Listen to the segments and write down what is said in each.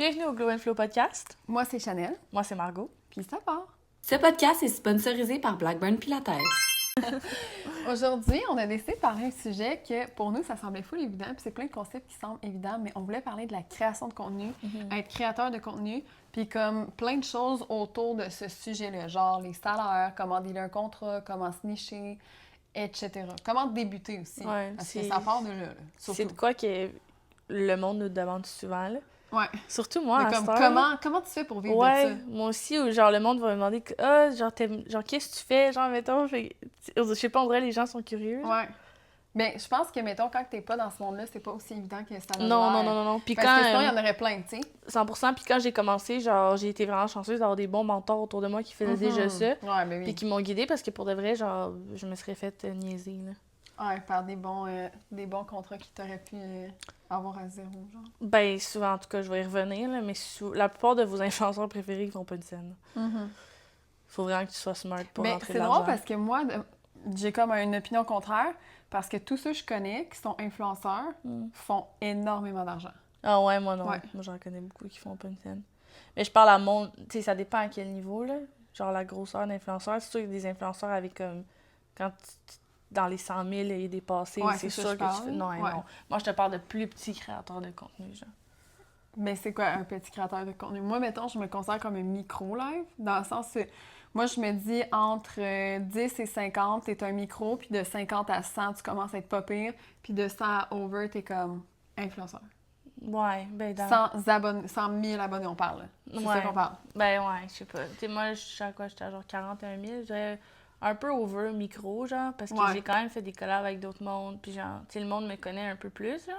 Bienvenue au Glow and Flow podcast. Moi, c'est Chanel. Moi, c'est Margot. Puis ça part. Ce podcast est sponsorisé par Blackburn Pilates. Aujourd'hui, on a décidé de parler d'un sujet que, pour nous, ça semblait full évident. Puis c'est plein de concepts qui semblent évidents, mais on voulait parler de la création de contenu, être créateur de contenu, puis comme plein de choses autour de ce sujet-là, genre les salaires, comment dealer un contrat, comment se nicher, etc. Comment débuter aussi, Ouais, parce que ça part de là, C'est surtout. de quoi que le monde nous demande souvent, là. Ouais. Surtout moi, Mais à comme, cette heure, comment tu fais pour vivre ouais, de ça? moi aussi, où genre le monde va me demander genre qu'est-ce que tu fais? Genre, mettons, je sais pas, en vrai, les gens sont curieux. Ouais. Mais je pense que, mettons, quand t'es pas dans ce monde-là, c'est pas aussi évident que ça a Non. Puis Parce quand, que sinon, il y en aurait plein, tu sais. 100%, puis quand j'ai commencé, genre, j'ai été vraiment chanceuse d'avoir des bons mentors autour de moi qui faisaient déjà ça. Ouais, mais Puis oui. qui m'ont guidée parce que pour de vrai, genre, je me serais fait niaiser, là. Ouais, par des bons contrats qui t'auraient pu avoir à zéro, genre. Ben, souvent, en tout cas, je vais y revenir, là, mais la plupart de vos influenceurs préférés, ils font pas une scène. Faut vraiment que tu sois smart pour Mais rentrer c'est de drôle l'argent. parce que moi, j'ai comme une opinion contraire, parce que tous ceux que je connais qui sont influenceurs font énormément d'argent. Ah ouais, moi non. Ouais. Moi, j'en connais beaucoup qui font pas une scène. Mais je parle à mon... Tu sais, ça dépend à quel niveau, là. Genre la grosseur d'influenceurs. C'est sûr qu'il y a des influenceurs avec comme... Quand dans les 100 000, il est dépassé, Ouais, c'est c'est ça sûr je que parle. tu fais... Non, Ouais. non. Moi, je te parle de plus petits créateurs de contenu, genre. Mais c'est quoi un petit créateur de contenu? Moi, mettons, je me considère comme un micro-live, dans le sens que moi, je me dis entre 10 et 50, t'es un micro, puis de 50 à 100, tu commences à être pas pire, puis de 100 à over, t'es comme influenceur. Ouais, ben dans... 100 000 abonnés, on parle. C'est ça Ouais. qu'on parle. Ben ouais, je sais pas. Tu sais, moi, je sais à quoi, j'étais à genre 41 000. Je dirais un peu over micro, genre, parce que Ouais. j'ai quand même fait des collabs avec d'autres mondes, puis genre, tu sais, le monde me connaît un peu plus, là,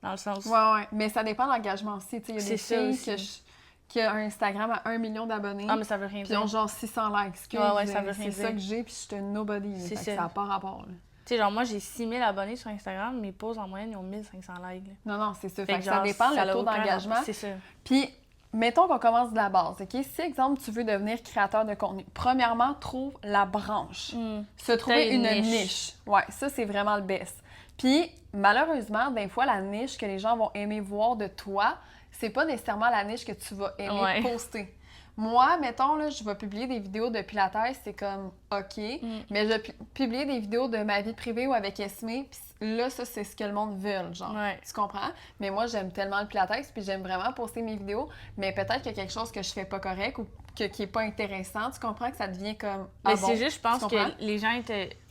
dans le sens... Ouais. Mais ça dépend de l'engagement aussi. Tu sais, il y a des C'est ça filles qui ont un Instagram à 1 million d'abonnés, Ah, mais ça veut rien puis ils ont dire. genre 600 likes. Ouais, ça veut rien C'est ça dire. que j'ai, puis je suis un nobody. Là, C'est fait que ça. ça n'a pas rapport. Là. Tu sais, genre, moi, j'ai 6 000 abonnés sur Instagram, mes posts en moyenne, ils ont 1500 likes, là. Non, c'est ça. Fait Fait que que ça genre, dépend ça le a taux aucun d'engagement. rapport. C'est ça. Puis, mettons qu'on commence de la base, OK? Si, exemple, tu veux devenir créateur de contenu, premièrement, trouve la branche. Se trouver une une niche. niche. Ouais, ça, c'est vraiment le best. Puis, malheureusement, des fois, la niche que les gens vont aimer voir de toi, c'est pas nécessairement la niche que tu vas aimer Ouais. poster. Moi, mettons, là, je vais publier des vidéos de Pilates, c'est comme OK, mais je vais publier des vidéos de ma vie privée ou avec Esmé, puis là, ça, c'est ce que le monde veut, genre. Ouais. Tu comprends? Mais moi, j'aime tellement le Pilates, puis j'aime vraiment poster mes vidéos, mais peut-être qu'il y a quelque chose que je fais pas correct ou qui est pas intéressant. Tu comprends que ça devient comme Mais bon, c'est juste, je pense tu comprends? que les gens,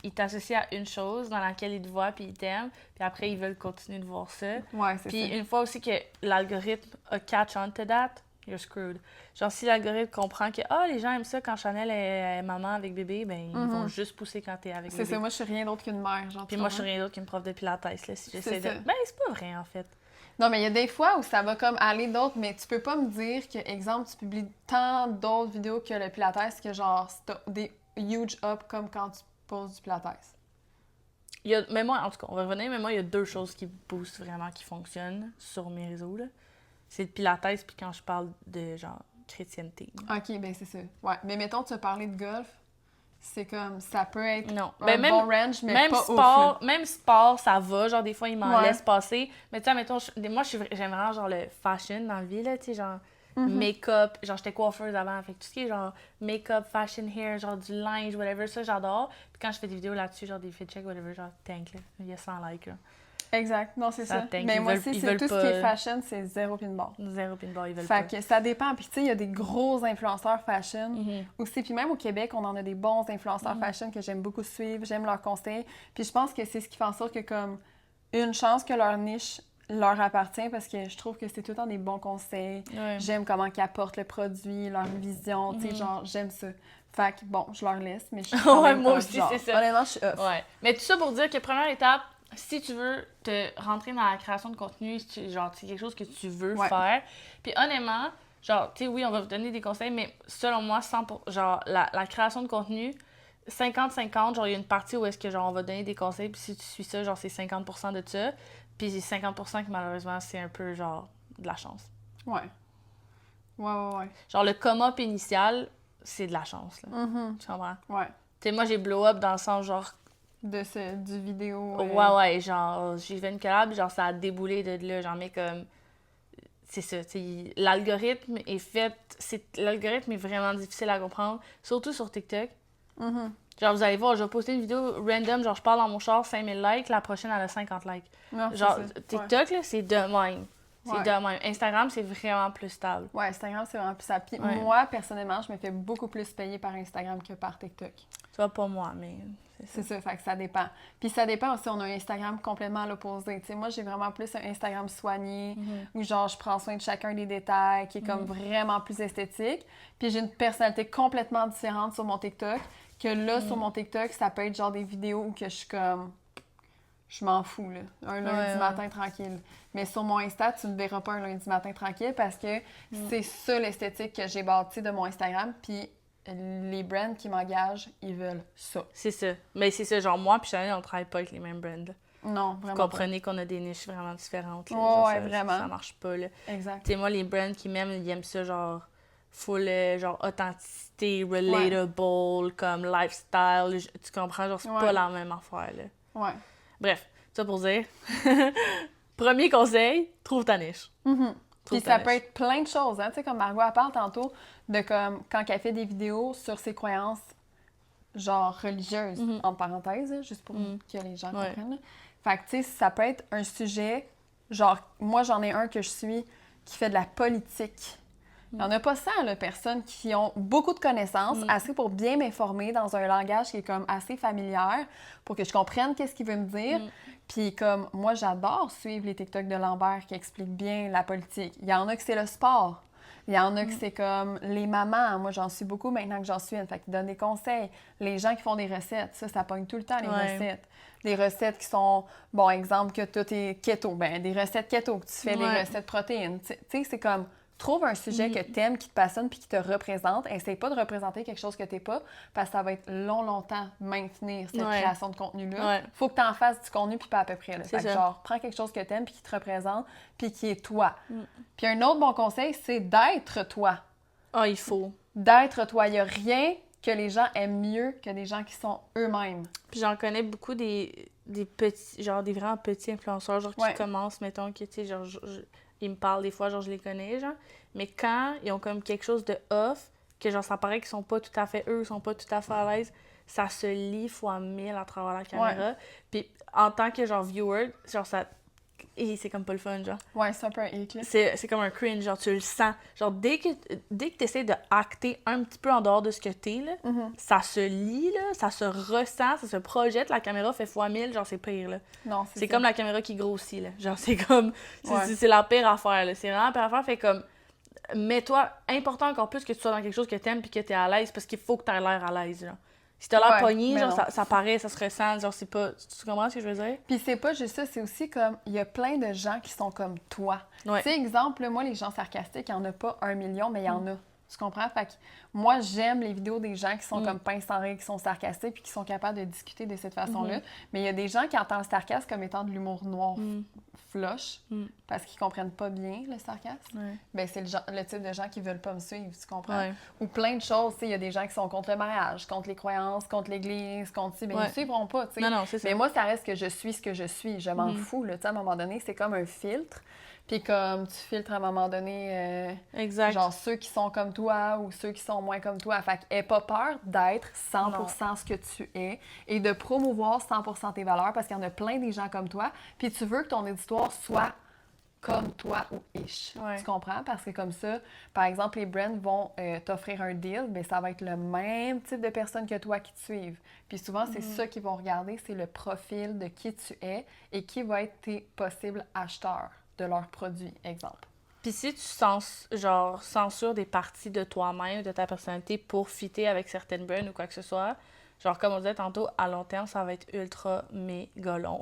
ils t'associent à une chose dans laquelle ils te voient puis ils t'aiment, puis après, ils veulent continuer de voir ça. Ouais, c'est Puis ça. une fois aussi que l'algorithme a catch on to that, you're screwed. Genre, si l'algorithme comprend que les gens aiment ça quand Chanel est maman avec bébé, ben ils vont juste pousser quand t'es avec C'est bébé. ça, moi, je suis rien d'autre qu'une mère, genre. Puis tu moi, je suis comprends? rien d'autre qu'une prof de pilates, là, si j'essaie C'est de... ça. Ben, c'est pas vrai, en fait. Non, mais il y a des fois où ça va comme aller d'autres, mais tu peux pas me dire que, exemple, tu publies tant d'autres vidéos que le Pilates que genre, c'est des huge up comme quand tu poses du Pilates. Mais moi, en tout cas, on va revenir, mais moi, il y a deux choses qui boostent vraiment, qui fonctionnent sur mes réseaux, là. C'est le pilates, puis quand je parle de, genre, chrétienté. OK, ben c'est ça. Ouais, mais mettons, tu as parlé de golf, c'est comme, ça peut être Non. un Ben, bon range, mais même pas sport, ouf. Là. même sport, ça va. Genre, des fois, ils m'en Ouais. laissent passer. Mais tu sais, mettons, moi, j'aime vraiment, genre, le fashion dans la vie, là, tu sais, genre, make-up. Genre, j'étais coiffeuse avant, fait que tout ce qui est, genre, make-up, fashion hair, genre, du linge, whatever, ça, j'adore. Puis quand je fais des vidéos là-dessus, genre, des fit checks, whatever, genre, tank, là. Il y a 100 likes, là. Exact, non, c'est Ça ça. tank, Mais ils moi veulent- aussi, ils c'est veulent tout pas- ce qui est fashion, c'est zéro pin bar. Zéro pinball, ils veulent Fait pas. que ça dépend. Puis tu sais, il y a des gros influenceurs fashion Mhm. aussi. Puis même au Québec, on en a des bons influenceurs fashion que j'aime beaucoup suivre. J'aime leurs conseils. Puis je pense que c'est ce qui fait en sorte que comme une chance que leur niche leur appartient parce que je trouve que c'est tout le temps des bons conseils. Ouais. J'aime comment ils apportent le produit, leur vision. Tu sais, genre, j'aime ça. Fait que bon, je leur laisse, mais je suis quand Ouais, même moi off, aussi, genre. c'est ça. Honnêtement, je suis off. Ouais. Mais tout ça pour dire que première étape, si tu veux te rentrer dans la création de contenu, genre, c'est quelque chose que tu veux Ouais. faire. Puis honnêtement, genre, tu sais, oui, on va vous donner des conseils, mais selon moi, genre, la création de contenu, 50-50, genre, il y a une partie où est-ce que, genre, on va donner des conseils, puis si tu suis ça, genre, c'est 50% de ça. Puis c'est 50% que, malheureusement, c'est un peu, genre, de la chance. Ouais. Ouais. Genre, le come-up initial, c'est de la chance, là. Mhm. Tu comprends? Ouais. Tu sais, moi, j'ai blow-up dans le sens, genre, Du vidéo. ouais, genre, j'ai fait une collab, genre, ça a déboulé de là, genre, mais comme, tu c'est ça, l'algorithme est fait... L'algorithme est vraiment difficile à comprendre, surtout sur TikTok. Mm-hmm. Genre, vous allez voir, je vais poster une vidéo random, genre, je parle dans mon char, 5000 likes, la prochaine, elle a 50 likes. Non, genre, TikTok, ouais. là, c'est de même. C'est de même. Instagram, c'est vraiment plus stable. Ouais, Instagram, c'est vraiment plus stable. Puis moi, personnellement, je me fais beaucoup plus payer par Instagram que par TikTok. Tu vois, pas moi, mais... C'est ça, fait que ça dépend. Puis ça dépend aussi, on a un Instagram complètement à l'opposé. Tu sais, moi, j'ai vraiment plus un Instagram soigné, où genre, je prends soin de chacun des détails, qui est comme vraiment plus esthétique. Puis j'ai une personnalité complètement différente sur mon TikTok, que là, sur mon TikTok, ça peut être genre des vidéos où que je suis comme... Je m'en fous, là. Un lundi matin tranquille. Mais sur mon Insta, tu ne verras pas un lundi matin tranquille parce que c'est ça l'esthétique que j'ai bâtie de mon Instagram. Puis les brands qui m'engagent, ils veulent ça. C'est ça. Mais c'est ça, genre moi puis Chanel, on travaille pas avec les mêmes brands. Là. Non, vraiment. Vous comprenez qu'on a des niches vraiment différentes. Là. Oh, ouais, ça, vraiment. Ça marche pas, là. Exact. Tu sais, moi, les brands qui m'aiment, ils aiment ça, genre, full, genre, authenticité, relatable, comme lifestyle. Tu comprends? Genre, c'est pas la même affaire, là. Ouais. Bref, ça pour dire. Premier conseil, trouve ta niche. Puis ça peut être plein de choses, hein. Tu sais, comme Margot, elle parle tantôt de comme quand elle fait des vidéos sur ses croyances, genre religieuses, entre parenthèses, juste pour que les gens comprennent. Fait que, tu sais, ça peut être un sujet, genre, moi, j'en ai un que je suis qui fait de la politique. Il n'y en a pas 100, là, personnes qui ont beaucoup de connaissances, assez pour bien m'informer dans un langage qui est comme assez familier, pour que je comprenne qu'est-ce qu'il veut me dire. Puis comme, moi, j'adore suivre les TikTok de Lambert qui expliquent bien la politique. Il y en a que c'est le sport. Il y en a que c'est comme les mamans. Moi, j'en suis beaucoup maintenant que j'en suis une. Fait qu'ils donnent des conseils. Les gens qui font des recettes, ça pogne tout le temps, les recettes. Des recettes qui sont, bon, exemple, que tout est keto. Ben des recettes keto, que tu fais des recettes protéines. Tu sais, c'est comme... Trouve un sujet que t'aimes, qui te passionne puis qui te représente. Essaye pas de représenter quelque chose que t'es pas, parce que ça va être longtemps maintenir cette création de contenu-là. Faut que t'en fasses du contenu puis pas à peu près. Là. Fait que genre, prends quelque chose que t'aimes puis qui te représente puis qui est toi. Puis un autre bon conseil, c'est d'être toi. Ah, il faut. D'être toi. Il y a rien que les gens aiment mieux que des gens qui sont eux-mêmes. Puis j'en connais beaucoup des petits, genre des vraiment petits influenceurs, genre qui commencent, mettons, que tu sais, genre... Ils me parlent des fois, genre je les connais, genre. Mais quand ils ont comme quelque chose de off, que genre ça paraît qu'ils sont pas tout à fait eux, ils sont pas tout à fait à l'aise, ça se lit fois 1000 à travers la caméra. Puis en tant que genre viewer, genre ça... Et c'est comme pas le fun, genre. Ouais, c'est un peu un hic, là. C'est comme un cringe, genre tu le sens. Genre dès que t'essaies de acter un petit peu en dehors de ce que t'es, là, ça se lit, là, ça se ressent, ça se projette, la caméra fait fois 1000, genre c'est pire, là. Non, c'est comme la caméra qui grossit, là. Genre c'est comme... C'est la pire affaire, là. C'est vraiment la pire affaire, fait comme... Mets-toi, important encore plus que tu sois dans quelque chose que t'aimes puis que t'es à l'aise, parce qu'il faut que t'aies l'air à l'aise, genre. Si t'as l'air pogné, genre, ça paraît, ça se ressent, genre, c'est pas... Tu comprends ce que je veux dire? Puis c'est pas juste ça, c'est aussi comme, il y a plein de gens qui sont comme toi. Tu sais, exemple, là, moi, les gens sarcastiques, il n'y en a pas 1 million, mais il y en a. Tu comprends? Fait que moi, j'aime les vidéos des gens qui sont comme pince sans règle, qui sont sarcastiques puis qui sont capables de discuter de cette façon-là. Mais il y a des gens qui entendent le sarcasme comme étant de l'humour noir flush parce qu'ils comprennent pas bien le sarcasme. Ben, c'est le type de gens qui veulent pas me suivre, tu comprends? Ou plein de choses, tu sais, il y a des gens qui sont contre le mariage, contre les croyances, contre l'Église, contre ça, ben ils ne suivront pas, tu sais. Non, c'est ça. Mais moi, ça reste que je suis ce que je suis. Je m'en fous, là, tu sais, à un moment donné, c'est comme un filtre. Puis comme tu filtres à un moment donné, genre ceux qui sont comme toi ou ceux qui sont moins comme toi. Fait qu'aie pas peur d'être 100% ce que tu es et de promouvoir 100% tes valeurs parce qu'il y en a plein des gens comme toi. Puis tu veux que ton éditoire soit comme toi ou ish. Tu comprends? Parce que comme ça, par exemple, les brands vont t'offrir un deal, bien ça va être le même type de personnes que toi qui te suivent. Puis souvent, c'est ça qu'ils vont regarder, c'est le profil de qui tu es et qui va être tes possibles acheteurs de leurs produits, exemple. Puis si tu censures des parties de toi-même, de ta personnalité pour fitter avec certaines brands ou quoi que ce soit, genre comme on disait tantôt, à long terme, ça va être ultra méga long.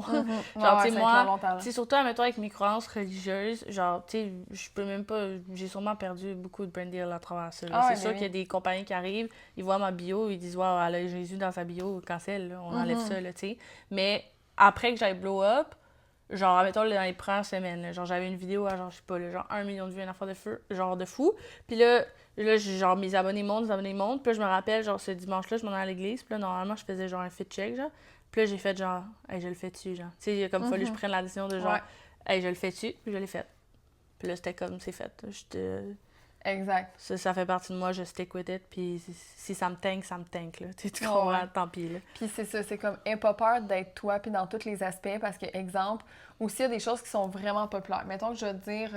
Genre, tu sais, moi, tu sais, surtout, admettons, avec mes croyances religieuses, genre, tu sais, je peux même pas, j'ai sûrement perdu beaucoup de brand deals à travers ça. C'est sûr qu'il y a des compagnies qui arrivent, ils voient ma bio, ils disent, wow, elle a Jésus dans sa bio, cancel, là, on enlève ça, là, tu sais. Mais après que j'aille blow up, genre, admettons, dans les premières semaines, là, genre, j'avais une vidéo à, genre, je sais pas, là, genre 1 million de vues, une affaire de feu, genre de fou. Puis là, genre, mes abonnés montent. Puis là, je me rappelle, genre, ce dimanche-là, je m'en allais à l'église. Puis là, normalement, je faisais, genre, un fit check, genre. Puis là, j'ai fait, genre, hey, je le fais dessus, genre. Tu sais, il a comme fallu que je prenne la décision de, genre, hey, je le fais dessus. Puis je l'ai fait. Puis là, c'était comme, c'est fait. Exact. Ça fait partie de moi, je stick with it. Puis si ça me tank, là. Tu Ouais, comprends, ouais. tant pis, là. Puis c'est ça, c'est comme, aie pas peur d'être toi, puis dans tous les aspects, parce que, exemple, aussi, il y a des choses qui sont vraiment populaires. Mettons que je veux dire,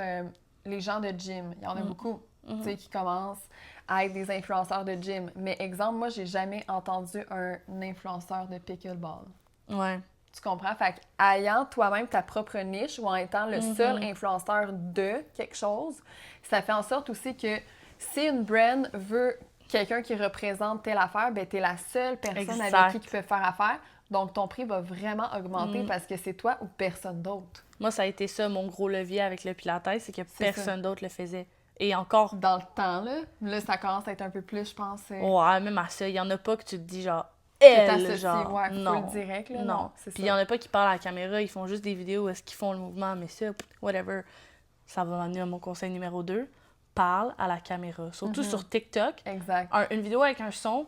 les gens de gym, il y en a beaucoup, tu sais, qui commencent à être des influenceurs de gym. Mais exemple, moi, j'ai jamais entendu un influenceur de pickleball. Ouais. Tu comprends? Fait qu'ayant toi-même ta propre niche ou en étant le seul influenceur de quelque chose, ça fait en sorte aussi que si une brand veut quelqu'un qui représente telle affaire, ben t'es la seule personne avec qui peut faire affaire. Donc, ton prix va vraiment augmenter parce que c'est toi ou personne d'autre. Moi, ça a été ça, mon gros levier avec le Pilates, c'est que personne d'autre le faisait. Et encore... Dans le temps, là, ça commence à être un peu plus, je pense... Ouais, même à ça, il y en a pas que tu te dis, genre, elle, genre, ouais, non. full direct, là, non. c'est Puis ça. il y en a pas qui parlent à la caméra, ils font juste des vidéos où est-ce qu'ils font le mouvement, mais ça, whatever. Ça va m'amener à mon conseil numéro 2. Parle à la caméra. Surtout sur TikTok. Exact. Une vidéo avec un son,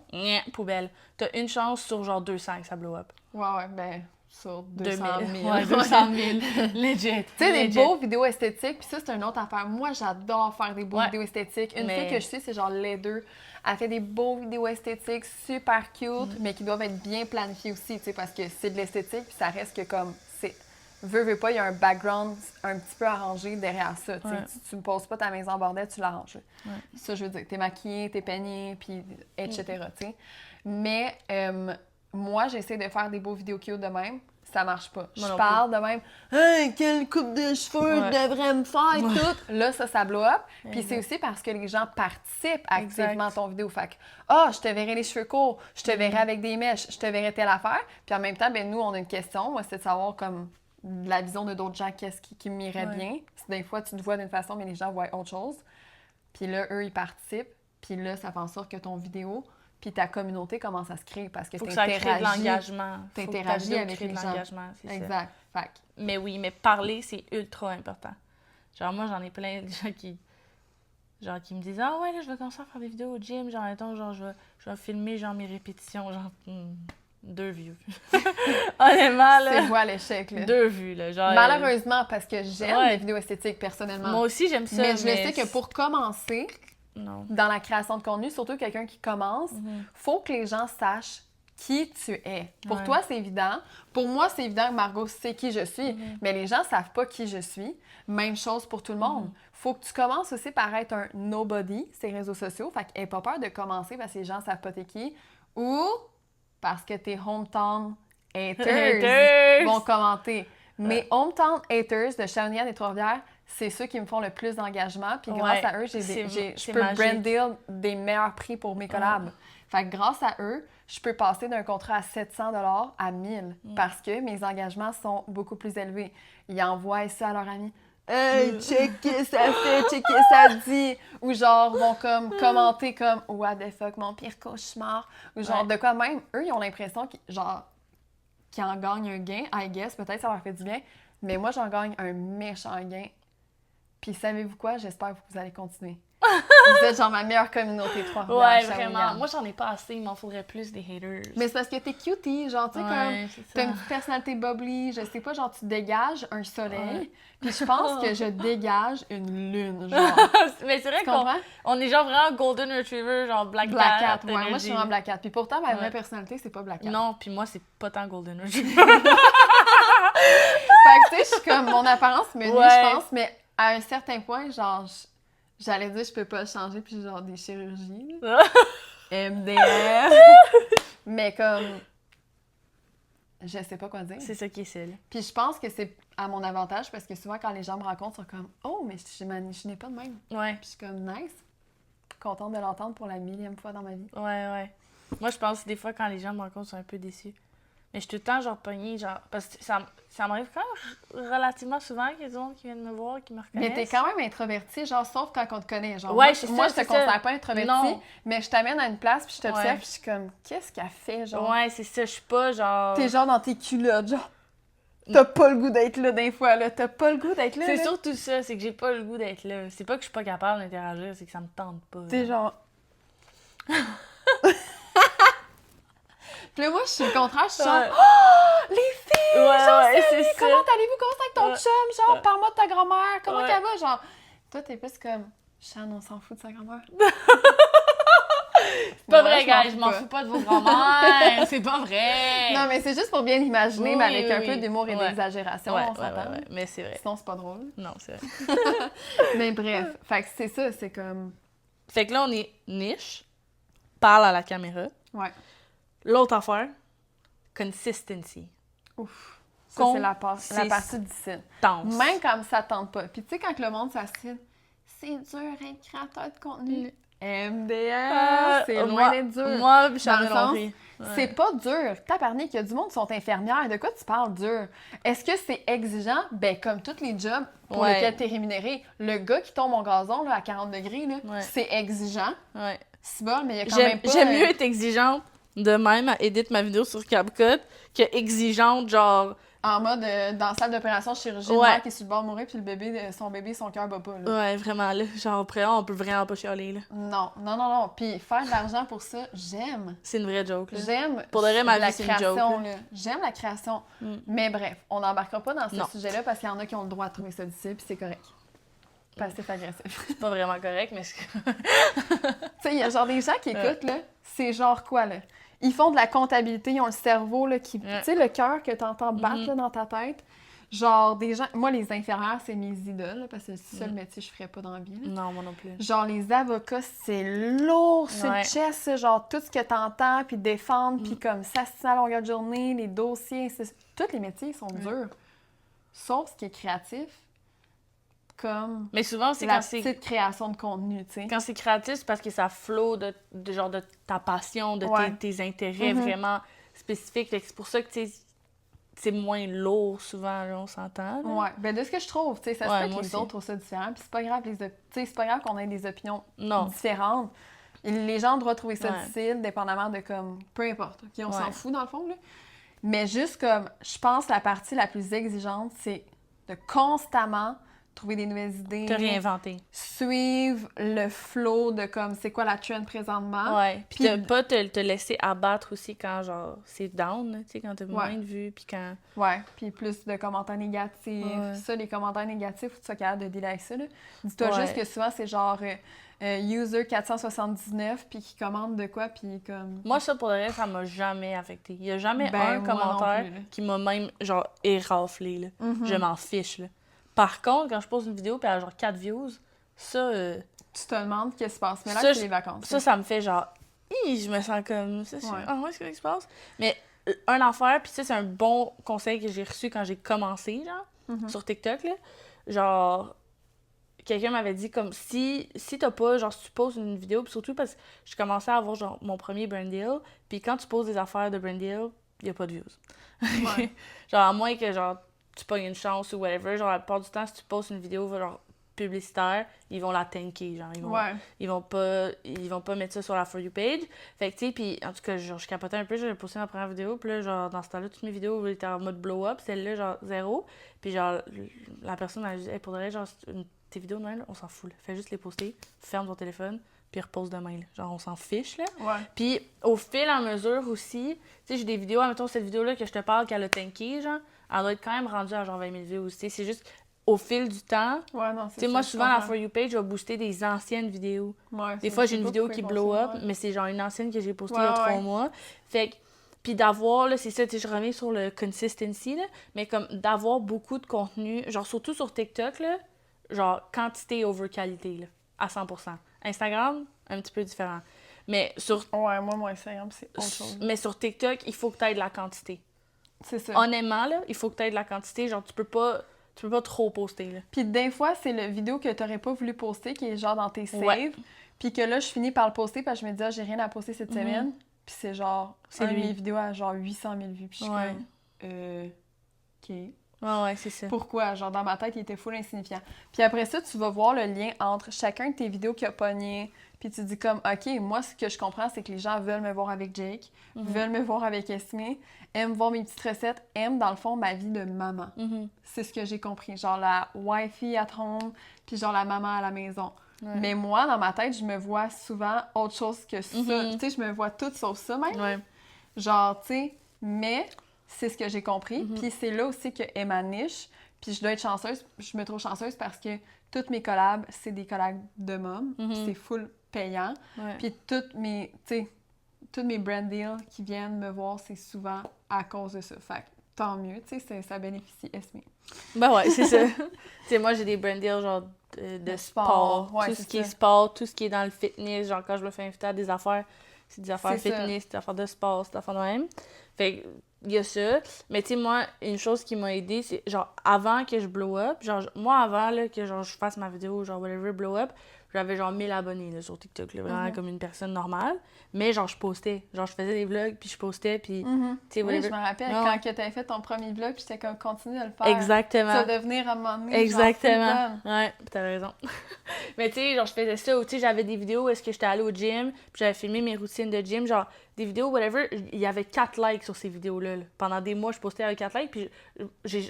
poubelle. T'as une chance sur genre 200 que ça blow up. Ouais, ben... Sur 200 000. Ouais, 200 000. Legit. Tu sais, des beaux vidéos esthétiques, puis ça, c'est une autre affaire. Moi, j'adore faire des beaux vidéos esthétiques. Une fille que je sais, c'est genre les deux. Elle fait des beaux vidéos esthétiques super cute, mais qui doivent être bien planifiées aussi, tu sais, parce que c'est de l'esthétique, puis ça reste que comme, c'est... Veux pas, il y a un background un petit peu arrangé derrière ça, tu sais. Tu me poses pas ta maison en bordel, tu l'arranges. Ouais. Ça, je veux dire, t'es maquillée, t'es peignée, puis etc., tu sais. Mais... moi, j'essaie de faire des beaux vidéos cute de même. Ça marche pas. Je parle de même. Hey, quelle coupe de cheveux je devrais me faire et tout. Là, ça blow up. Puis c'est aussi parce que les gens participent activement à ton vidéo. Fait que, je te verrai les cheveux courts, je te verrai avec des mèches, je te verrai telle affaire. Puis en même temps, ben nous, on a une question. Moi, c'est de savoir comme la vision de d'autres gens, qu'est-ce qui m'irait bien. Des fois, tu te vois d'une façon, mais les gens voient autre chose. Puis là, eux, ils participent. Puis là, ça fait en sorte que ton vidéo... Puis ta communauté commence à se créer parce que tu interagis. Faut que ça crée de l'engagement. T'interagis avec les gens. C'est exact. Ça. Mais oui, mais parler, c'est ultra important. Genre, moi, j'en ai plein de gens qui me disent « Ah ouais, là, je vais commencer à faire des vidéos au gym. Genre, attends, genre, je vais filmer, genre, mes répétitions. Genre, 2 vues. » Honnêtement, là... C'est voie à l'échec, là. 2 vues, là. Genre, malheureusement, parce que j'aime les vidéos esthétiques, personnellement. Moi aussi, j'aime ça, mais je sais que pour commencer... Non. Dans la création de contenu, surtout quelqu'un qui commence, faut que les gens sachent qui tu es. Pour toi, c'est évident. Pour moi, c'est évident que Margot sait qui je suis, mais les gens savent pas qui je suis. Même chose pour tout le monde. Faut que tu commences aussi par être un nobody, ces réseaux sociaux. Fait qu'aie pas peur de commencer parce que les gens savent pas t'es qui. Ou parce que tes hometown haters vont commenter. Mes hometown haters de Shawinigan et Trois-Rivières, c'est ceux qui me font le plus d'engagement. Puis grâce à eux, je peux brand deal des meilleurs prix pour mes collabs. Fait que grâce à eux, je peux passer d'un contrat à 700 $ à 1000 parce que mes engagements sont beaucoup plus élevés. Ils envoient ça à leurs amis. Hey, check ça fait, check ça dit. Ou genre, vont comme commenter comme what the fuck, mon pire cauchemar. Ou genre, de quoi même, eux, ils ont l'impression qu'ils en gagnent un gain. I guess, peut-être ça leur fait du bien. Mais moi, j'en gagne un méchant gain. Puis savez-vous quoi? J'espère que vous allez continuer. Vous êtes genre ma meilleure communauté, Trois-Rivières. Ouais, vraiment. Moi, j'en ai pas assez. Il m'en faudrait plus des haters. Mais c'est parce que t'es cutie. Genre, tu sais, comme t'as une petite personnalité bubbly. Je sais pas, genre, tu dégages un soleil. Puis je pense que je dégage une lune, genre. Mais c'est vrai qu'on est genre vraiment Golden Retriever, genre Black Cat. Ouais, moi, je suis vraiment Black Cat. Puis pourtant, ma vraie personnalité, c'est pas Black Cat. Non, puis moi, c'est pas tant Golden Retriever. Fait que, tu sais, je suis comme, mon apparence me nuit, je pense. Mais à un certain point, genre... J'allais dire, je peux pas le changer, puis genre des chirurgies. MDR. Mais comme... Je sais pas quoi dire. C'est ça qui est celle. Puis je pense que c'est à mon avantage, parce que souvent, quand les gens me rencontrent, ils sont comme « Oh, mais je n'ai pas de même. » Ouais. Puis je suis comme « Nice. » Contente de l'entendre pour la 1000e fois dans ma vie. Ouais. Moi, je pense que des fois, quand les gens me rencontrent, ils sont un peu déçus. Mais je suis tout le temps, genre, pognée, genre... Parce que ça m'arrive quand même relativement souvent qu'il y a des gens qui viennent me voir, qui me reconnaissent. Mais t'es quand même introvertie, genre, sauf quand on te connaît. Genre, ouais, moi je te considère pas introvertie, non. Mais je t'amène à une place, puis je t'observe, puis je suis comme, qu'est-ce qu'elle fait, genre? Ouais, c'est ça, je suis pas, genre... T'es genre dans tes culottes, genre... T'as pas le goût d'être là d'un fois, là. T'as pas le goût d'être là, C'est surtout ça, c'est que j'ai pas le goût d'être là. C'est pas que je suis pas capable d'interagir, c'est que ça me tente pas. T'es genre... Puis là, moi, je suis le contraire, je suis genre, oh, les filles! Genre, c'est ça. Comment allez-vous? Comment ça avec ton chum? Genre, parle-moi de ta grand-mère. Comment qu'elle va? Genre, Toi, t'es plus comme, Chan, on s'en fout de sa grand-mère. C'est pas Ouais, vrai, je m'en gars, je fous m'en pas. fous pas de vos grand-mères. C'est pas vrai. Non, mais c'est juste pour bien imaginer, Oui, mais avec un oui. peu d'humour et Ouais. d'exagération, Ouais, on s'entend. ouais. Mais c'est vrai. Sinon, c'est pas drôle. Non, c'est vrai. Mais bref, fait que c'est ça, c'est comme... Fait que là, on est niche, parle à la caméra. Ouais. L'autre affaire, consistency. Ouf. Ça, c'est la partie difficile. Tense. Même quand ça tente pas. Puis tu sais, quand le monde s'assied, c'est dur être créateur de contenu. MDR, c'est loin d'être dur. Moi, Dans le Chanel, on sens, rit. Ouais. c'est pas dur. Tabarnak, il y a du monde qui sont infirmières. De quoi tu parles dur? Est-ce que c'est exigeant? Ben, comme tous les jobs pour Ouais. lesquels tu es rémunéré. Le gars qui tombe au gazon là, à 40 degrés, là, Ouais. c'est exigeant. Ouais. C'est bon, mais il y a quand même pas... J'aime mieux être exigeante de même à éditer ma vidéo sur CapCut que exigeante, genre... En mode, dans la salle d'opération, chirurgie, Ouais. une mère qui est sur le bord de mourir, puis le bébé, son cœur bat pas. Là. Ouais, vraiment, là. Genre, après, on peut vraiment pas chialer, là. Non. Puis faire de l'argent pour ça, j'aime. C'est une vraie joke, là. J'aime Pour de vrai, ma la vie, c'est une joke, création. là. Là. J'aime la création. Mm. Mais bref, on n'embarquera pas dans ce Non. sujet-là parce qu'il y en a qui ont le droit de trouver ça difficile, puis c'est correct. Passif-agressif. C'est pas vraiment correct, mais... Tu sais, il y a genre des gens qui écoutent, là, c'est genre quoi, là? Ils font de la comptabilité, ils ont le cerveau, là, qui... Ouais. Tu sais, le cœur que t'entends battre, là, dans ta tête. Genre, des gens... Moi, les infirmières, c'est mes idoles, là, parce que c'est le seul métier que je ferais pas dans la vie, là. Non, moi non plus. Genre, les avocats, c'est lourd sur Ouais. le chest, ça, genre, tout ce que t'entends, puis défendre, puis comme s'assister à longueur de journée, les dossiers, tous les métiers sont durs. Sauf ce qui est créatif, comme Mais souvent, c'est la quand c'est... petite création de contenu, tu sais. Quand c'est créatif, c'est parce que ça flow de genre de ta passion, de Ouais. tes intérêts Mhm. vraiment spécifiques. Fait que c'est pour ça que, tu sais, c'est moins lourd souvent, là, on s'entend. là. Ouais, ben de ce que je trouve, tu sais, ça se Ouais, fait que moi les aussi. autres trouvent ça différent, puis c'est pas grave, tu sais, c'est pas grave qu'on ait des opinions Non. différentes. Les gens doivent trouver ça Ouais. difficile, dépendamment de comme, peu importe, ok, on s'en Ouais. fout dans le fond, là. Mais juste comme, je pense la partie la plus exigeante, c'est de constamment trouver des nouvelles idées, Te réinventer. suivre le flow de comme, c'est quoi la trend présentement. Ouais. Puis Puis- de pas te laisser abattre aussi quand, genre, c'est down, là, tu sais, quand t'as moins Ouais. de vues, puis quand... Ouais, puis plus de commentaires négatifs. Ouais. Ça, les commentaires négatifs, faut que tu sois capable de dealer avec ça. Là. Dis-toi Ouais. juste que souvent, c'est genre user 479, puis qui commande de quoi, puis comme... Moi, ça, pour le reste, ça m'a jamais affecté. Il y a jamais Ben, un moi non commentaire plus, là. qui m'a même, genre, éraflé, là. Mhm. Je m'en fiche, là. Par contre, quand je pose une vidéo, puis elle a genre 4 views, ça... Tu te demandes qu'est-ce qui se passe. Mais là, Ça, c'est les vacances. Ça me fait genre, je me sens comme ça. Ouais. Ah ouais, c'est ce qui se passe. Mais un affaire, puis ça, c'est un bon conseil que j'ai reçu quand j'ai commencé, genre, Mhm. sur TikTok, là. Genre, quelqu'un m'avait dit comme si t'as pas, genre, si tu poses une vidéo, puis surtout parce que je commençais à avoir, genre, mon premier brand deal, puis quand tu poses des affaires de brand deal, il y a pas de views. Ouais. Genre, à moins que, genre, tu pognes une chance ou whatever, genre, la plupart du temps, si tu postes une vidéo, genre, publicitaire, ils vont la tanker, genre, Ouais. ils vont pas mettre ça sur la For You page. Fait que, tu sais, puis en tout cas, genre, je capotais un peu, j'avais posté ma première vidéo, puis là, genre, dans ce temps-là, toutes mes vidéos étaient en mode blow-up, celle-là, genre, 0. Puis genre, la personne a dit, hey, pour de vrai, genre, tes vidéos de même, là, on s'en fout, là. Fais juste les poster, ferme ton téléphone, puis repose demain, là. Genre, on s'en fiche, là. Ouais. Puis au fil et à mesure aussi, tu sais, j'ai des vidéos, admettons, cette vidéo-là que je te parle qu'elle a tanké, genre, elle doit être quand même rendue à genre 20 000 views, tu sais, c'est juste au fil du temps. Ouais, non, Tu c'est sais, ça, moi, je souvent, la comprends. For You page va booster des anciennes vidéos. Ouais, Des ça, fois, je j'ai sais une pas vidéo pourquoi qui ils font blow ça, up, ouais. mais c'est genre une ancienne que j'ai postée Ouais, il y a 3 ouais. mois. Fait que, puis d'avoir, là, c'est ça, tu sais, je reviens sur le consistency, là, mais comme d'avoir beaucoup de contenu, genre surtout sur TikTok, là, genre quantité over qualité, là, à 100%. Instagram, un petit peu différent. Mais sur, Ouais, moi, mon Instagram, c'est autre chose. mais sur TikTok, il faut que tu aies de la quantité. C'est ça. Honnêtement, là, il faut que tu aies de la quantité. Genre, tu peux pas trop poster, là. Puis des fois, c'est le vidéo que t'aurais pas voulu poster qui est genre dans tes saves. Ouais. Puis que là, je finis par le poster parce que je me dis, ah, j'ai rien à poster cette Mhm. semaine. Puis c'est genre, C'est un de lui. mes vidéos à genre 800 000 vues. Puis je suis Ouais. comme, OK. Ouais, c'est ça. Pourquoi? Genre, dans ma tête, il était full insignifiant. Puis après ça, tu vas voir le lien entre chacun de tes vidéos qui a pogné. Puis tu dis comme, OK, moi, ce que je comprends, c'est que les gens veulent me voir avec Jake, Mhm. veulent me voir avec Esme, aiment voir mes petites recettes, aiment, dans le fond, ma vie de maman. Mhm. C'est ce que j'ai compris. Genre la wifey at home, puis genre la maman à la maison. Ouais. Mais moi, dans ma tête, je me vois souvent autre chose que ça. Mhm. Tu sais, je me vois tout sauf ça même. Ouais. Genre, tu sais, mais c'est ce que j'ai compris. Mhm. Puis c'est là aussi que est ma niche. Puis je dois être chanceuse, je me trouve chanceuse parce que toutes mes collabs, c'est des collabs de mômes. Puis c'est full payant. Ouais. Puis tous mes brand deals qui viennent me voir, c'est souvent à cause de ça. Fait que tant mieux, tu sais, ça bénéficie Esme. Ben ouais, c'est ça. Tu sais, moi, j'ai des brand deals, genre, de sport. Ouais, tout ce qui est sport, tout ce qui est dans le fitness. Genre, quand je me fais inviter à des affaires, c'est des affaires fitness, des affaires de sport, c'est des affaires de même. Fait que, il y a ça. Mais tu sais, moi, une chose qui m'a aidée, c'est, genre, avant que je blow up, genre, moi, avant, là, que, genre, je fasse ma vidéo, genre, whatever, blow up, j'avais, genre, 1000 abonnés, là, sur TikTok, là, vraiment comme une personne normale. Mais, genre, je postais. Genre, je faisais des vlogs, puis je postais, puis, tu sais, Oui, whatever. je me rappelle, Non. quand tu avais fait ton premier vlog, puis j'étais comme, continue de le faire. Exactement. Ça va devenir à un moment donné, Exactement. genre, full bonne. Ouais, t'as raison. Mais tu sais, genre, je faisais ça, ou tu sais, j'avais des vidéos où est-ce que j'étais allée au gym, puis j'avais filmé mes routines de gym, genre, des vidéos, whatever, il y avait 4 likes sur ces vidéos-là. Là. Pendant des mois, je postais avec 4 likes, puis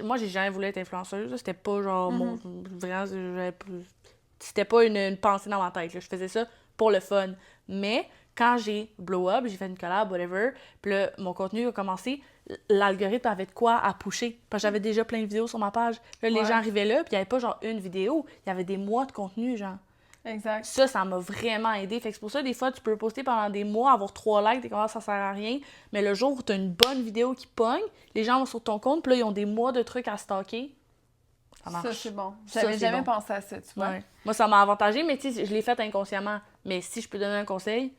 moi, j'ai jamais voulu être influenceuse, là. C'était pas, genre, mon... Vraiment, c'était pas une pensée dans ma tête, là. Je faisais ça pour le fun. Mais quand j'ai blow up, j'ai fait une collab, whatever, puis là, mon contenu a commencé, l'algorithme avait de quoi à pusher. Parce que j'avais déjà plein de vidéos sur ma page. Là, les gens arrivaient là, puis il n'y avait pas genre une vidéo, il y avait des mois de contenu, genre. Exact. Ça m'a vraiment aidé. Fait que c'est pour ça, des fois, tu peux poster pendant des mois, avoir 3 likes, t'es comme ça sert à rien. Mais le jour où t'as une bonne vidéo qui pogne, les gens vont sur ton compte, puis là, ils ont des mois de trucs à stocker. Ça marche. Ça, c'est bon. Ça, J'avais c'est jamais bon. pensé à ça, tu vois. Ouais. Moi, ça m'a avantagé, mais tu sais, je l'ai fait inconsciemment. Mais si je peux donner un conseil,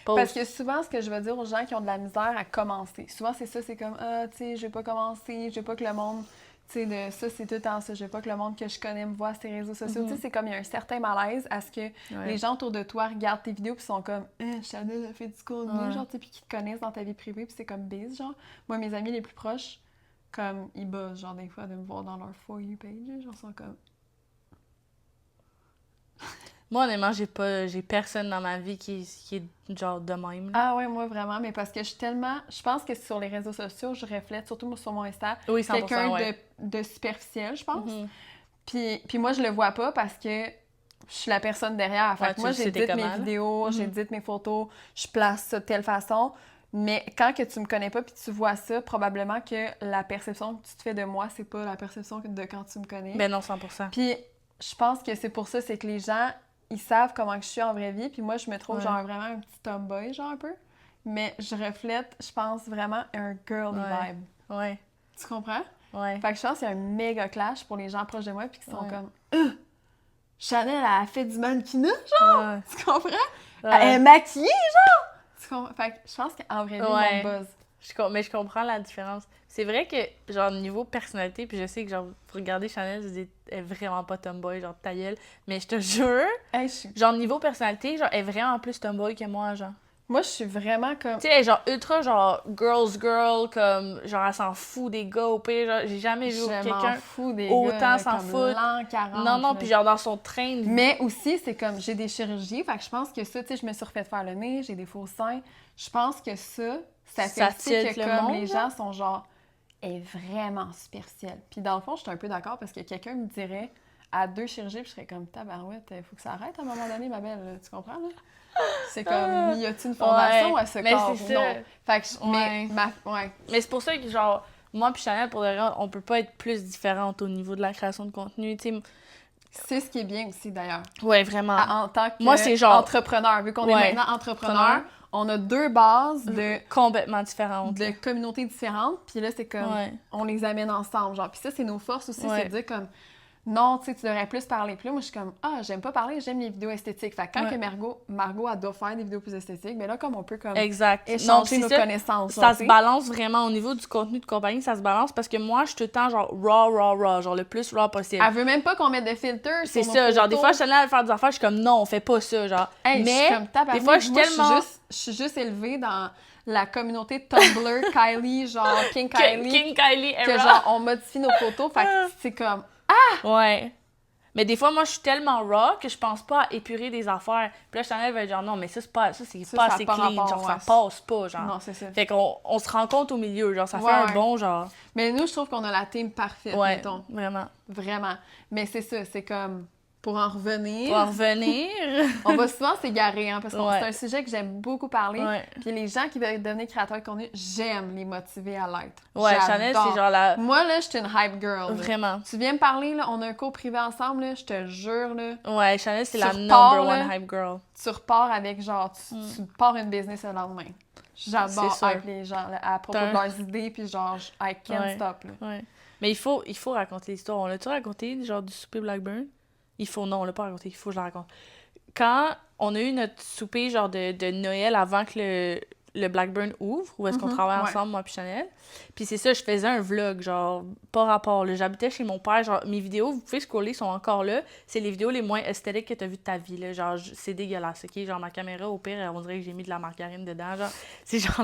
pose. Parce que souvent, ce que je veux dire aux gens qui ont de la misère à commencer, souvent c'est ça, c'est comme, ah, tu sais, je vais pas commencer, je veux pas que le monde, tu sais, ça, c'est tout le temps ça, je veux pas que le monde que je connais me voit sur les réseaux sociaux. Tu sais, c'est comme, il y a un certain malaise à ce que les gens autour de toi regardent tes vidéos puis sont comme, Chanel a fait du contenu, genre, tu sais, puis qui te connaissent dans ta vie privée, puis c'est comme bise, genre. Moi, mes amis les plus proches, comme, ils buzzent, genre, des fois, de me voir dans leur For You page, genre, ils sont comme... Moi, honnêtement, j'ai personne dans ma vie qui est genre de même. Ah ouais, moi vraiment, mais parce que je pense que sur les réseaux sociaux, je reflète, surtout sur mon Insta, Oui, 100%, quelqu'un ouais. de superficiel, je pense. Puis moi, je le vois pas parce que je suis la personne derrière. Fait Ouais, que moi, tu sais t'es j'édite mes comment, là. vidéos, j'édite mes photos, je place ça de telle façon. Mais quand que tu me connais pas puis tu vois ça, probablement que la perception que tu te fais de moi, c'est pas la perception de quand tu me connais. Ben non, 100%. Puis je pense que c'est pour ça, c'est que les gens, ils savent comment que je suis en vraie vie. Puis moi, je me trouve genre vraiment un petit tomboy, genre un peu. Mais je reflète, je pense, vraiment un girly vibe. Ouais. Tu comprends? Ouais. Fait que je pense qu'il y a un méga clash pour les gens proches de moi puis qui sont comme Chanel, elle a fait du mannequinat, genre! Ouais. Tu comprends? Ouais. Elle est maquillée, genre! Tu comprends? Fait que je pense qu'en vraie vie, Ouais. mon buzz. Mais je comprends la différence. C'est vrai que, genre, niveau personnalité, puis je sais que, genre, vous regardez Chanel, elle est vraiment pas tomboy, genre, ta gueule. Mais je te jure, Hey, je suis... genre, niveau personnalité, genre, elle est vraiment plus tomboy que moi, genre. Moi, je suis vraiment comme... Tu sais, elle est genre, ultra, genre, girl's girl, comme, genre, elle s'en fout des gars, au pire, genre, j'ai jamais vu Je m'en quelqu'un fous des autant gars, là, s'en comme foutre. l'an 40. Non, non, là. puis genre, dans son train de... Mais aussi, c'est comme, j'ai des chirurgies, fait que je pense que ça, tu sais, je me suis refait faire le nez, j'ai des faux seins. Je pense que ça fait Ça aussi tilte que le comme monde, les là. gens sont genre, est vraiment superficielle. Puis dans le fond, je suis un peu d'accord parce que quelqu'un me dirait, à 2 chirurgies, puis je serais comme, tabarouette, il faut que ça arrête à un moment donné, ma belle, là. Tu comprends, là? C'est comme, y a-t-il une fondation Ouais, à ce mais corps? c'est Non. ça. Fait que, ouais. Mais c'est pour ça que, genre, moi puis Chanel, pour de vrai, on peut pas être plus différentes au niveau de la création de contenu, tu sais. C'est ce qui est bien aussi, d'ailleurs. Ouais, vraiment. En tant que Moi, c'est genre- entrepreneur, vu qu'on est Ouais. maintenant entrepreneur, on a 2 bases de Complètement différentes. de communautés différentes, puis là, c'est comme, Ouais. on les amène ensemble, genre. Puis ça, c'est nos forces aussi, Ouais. c'est de dire comme, non, tu sais, tu devrais plus parler. Puis là, moi, je suis comme, j'aime pas parler, j'aime les vidéos esthétiques. Fait que quand Ouais. que Margot, elle doit faire des vidéos plus esthétiques, mais là, comme on peut comme Exact. échanger c'est nos ça. connaissances. Ça genre, se tu sais. balance vraiment au niveau du contenu de compagnie, ça se balance parce que moi, je suis tout le temps genre raw, genre le plus raw possible. Elle veut même pas qu'on mette de filter C'est sur ça, nos genre des photos. fois, Chanel, elle faire des affaires, je suis comme non, on fait pas ça, genre. Hey, je mais suis comme tabarnak. des fois, je suis Moi, tellement. je suis juste élevée dans la communauté Tumblr, Kylie, genre King Kylie, King Kylie que era. genre, on modifie nos photos. Fait que c'est comme, Ouais. Mais des fois, moi, je suis tellement raw que je pense pas à épurer des affaires. Puis là, Chanel va dire non, mais ça, c'est pas Ça, pas ça assez a pas clean, rapport, genre, ça ouais. passe pas, genre. non, c'est ça. Fait qu'on se rencontre au milieu, genre, ça fait Ouais, un ouais. bon, genre. Mais nous, je trouve qu'on a la team parfaite, Ouais, mettons. vraiment. Vraiment. Mais c'est ça, c'est comme... pour en revenir, Pour en revenir. on va souvent s'égarer, hein, parce que Ouais. c'est un sujet que j'aime beaucoup parler. Ouais. Puis les gens qui veulent devenir créateurs de contenu, j'aime les motiver à l'être. Ouais, J'adore. Chanel, c'est genre la... Moi, là, je suis une hype girl. là. Vraiment. Tu viens me parler, là, on a un cours privé ensemble, là, je te jure, là, Ouais, Chanel, c'est la Sur number part, one là. hype girl. tu repars avec, genre, tu pars une business le lendemain. J'adore C'est sûr. hype les gens là, à propos T'as de leurs idées, puis genre, I can't Ouais. stop, là. Ouais. Mais il faut raconter l'histoire. On l'a-tu raconté, genre du souper Blackburn? Non, on l'a pas raconté. Il faut que je la raconte. Quand on a eu notre souper, genre de Noël, avant que le Blackburn ouvre, où est-ce qu'on travaille ouais. ensemble, moi puis Chanel. Puis c'est ça, je faisais un vlog, genre, pas rapport. Là. J'habitais chez mon père, genre, mes vidéos, vous pouvez scroller, sont encore là. C'est les vidéos les moins esthétiques que t'as vues de ta vie, là. Genre, c'est dégueulasse, OK? Genre, ma caméra, au pire, on dirait que j'ai mis de la margarine dedans, genre. C'est genre